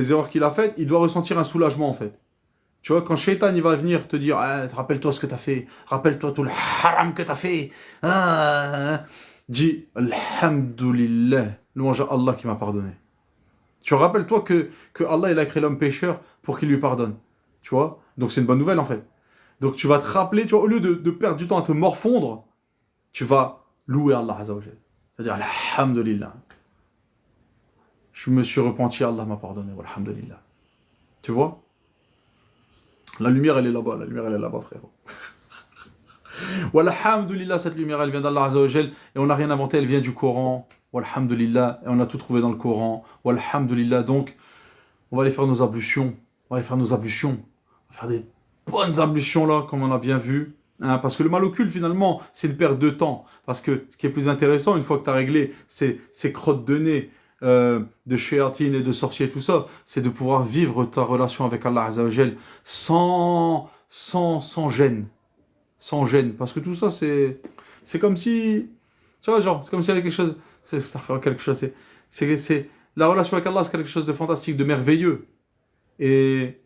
erreurs qu'il a faites, il doit ressentir un soulagement en fait. Tu vois, quand Shaitan il va venir te dire rappelle-toi ce que tu as fait, rappelle-toi tout le haram que tu as fait, dis Alhamdulillah, louange à Allah qui m'a pardonné. Tu rappelles-toi que Allah il a créé l'homme pécheur pour qu'il lui pardonne. Tu vois, donc c'est une bonne nouvelle en fait. Donc tu vas te rappeler, tu vois, au lieu de perdre du temps à te morfondre, tu vas louer Allah Azzawajal. C'est-à-dire, alhamdulillah. Je me suis repenti, Allah m'a pardonné, alhamdulillah. Tu vois? La lumière, elle est là-bas. La lumière, elle est là-bas, frérot. Walhamdulillah, cette lumière, elle vient d'Allah Azza wa Jal, et on n'a rien inventé, elle vient du Coran. Walhamdulillah, et on a tout trouvé dans le Coran. Walhamdulillah, donc, on va aller faire nos ablutions. On va aller faire nos ablutions. On va faire des bonnes ablutions, là, comme on a bien vu. Hein, parce que le mal occulte, finalement, c'est une perte de temps. Parce que ce qui est plus intéressant, une fois que tu as réglé ces crottes de nez de shéatine et de sorciers et tout ça, c'est de pouvoir vivre ta relation avec Allah Azza wa Jal sans gêne. Sans gêne. Parce que tout ça, c'est comme si, tu vois, genre, c'est comme s'il y avait quelque chose, ça fait quelque chose, la relation avec Allah, c'est quelque chose de fantastique, de merveilleux. Et,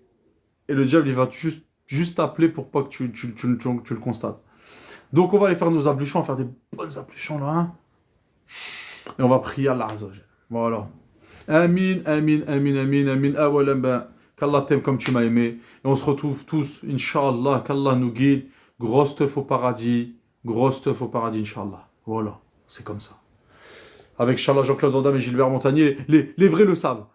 et le diable, il va juste t'appeler pour pas que tu le constates. Donc, on va aller faire nos ablutions, on va faire des bonnes ablutions là, hein. Et on va prier Allah Azza wa Jal. Voilà. Amin, amin, amin, amin, amin. Awalan, ben, qu'Allah t'aime comme tu m'as aimé. Et on se retrouve tous, Inch'Allah, qu'Allah nous guide. Grosse teuf au paradis. Grosse teuf au paradis, Inch'Allah. Voilà, c'est comme ça. Avec Inch'Allah, Jean-Claude Van Damme et Gilbert Montagnier, les vrais le savent.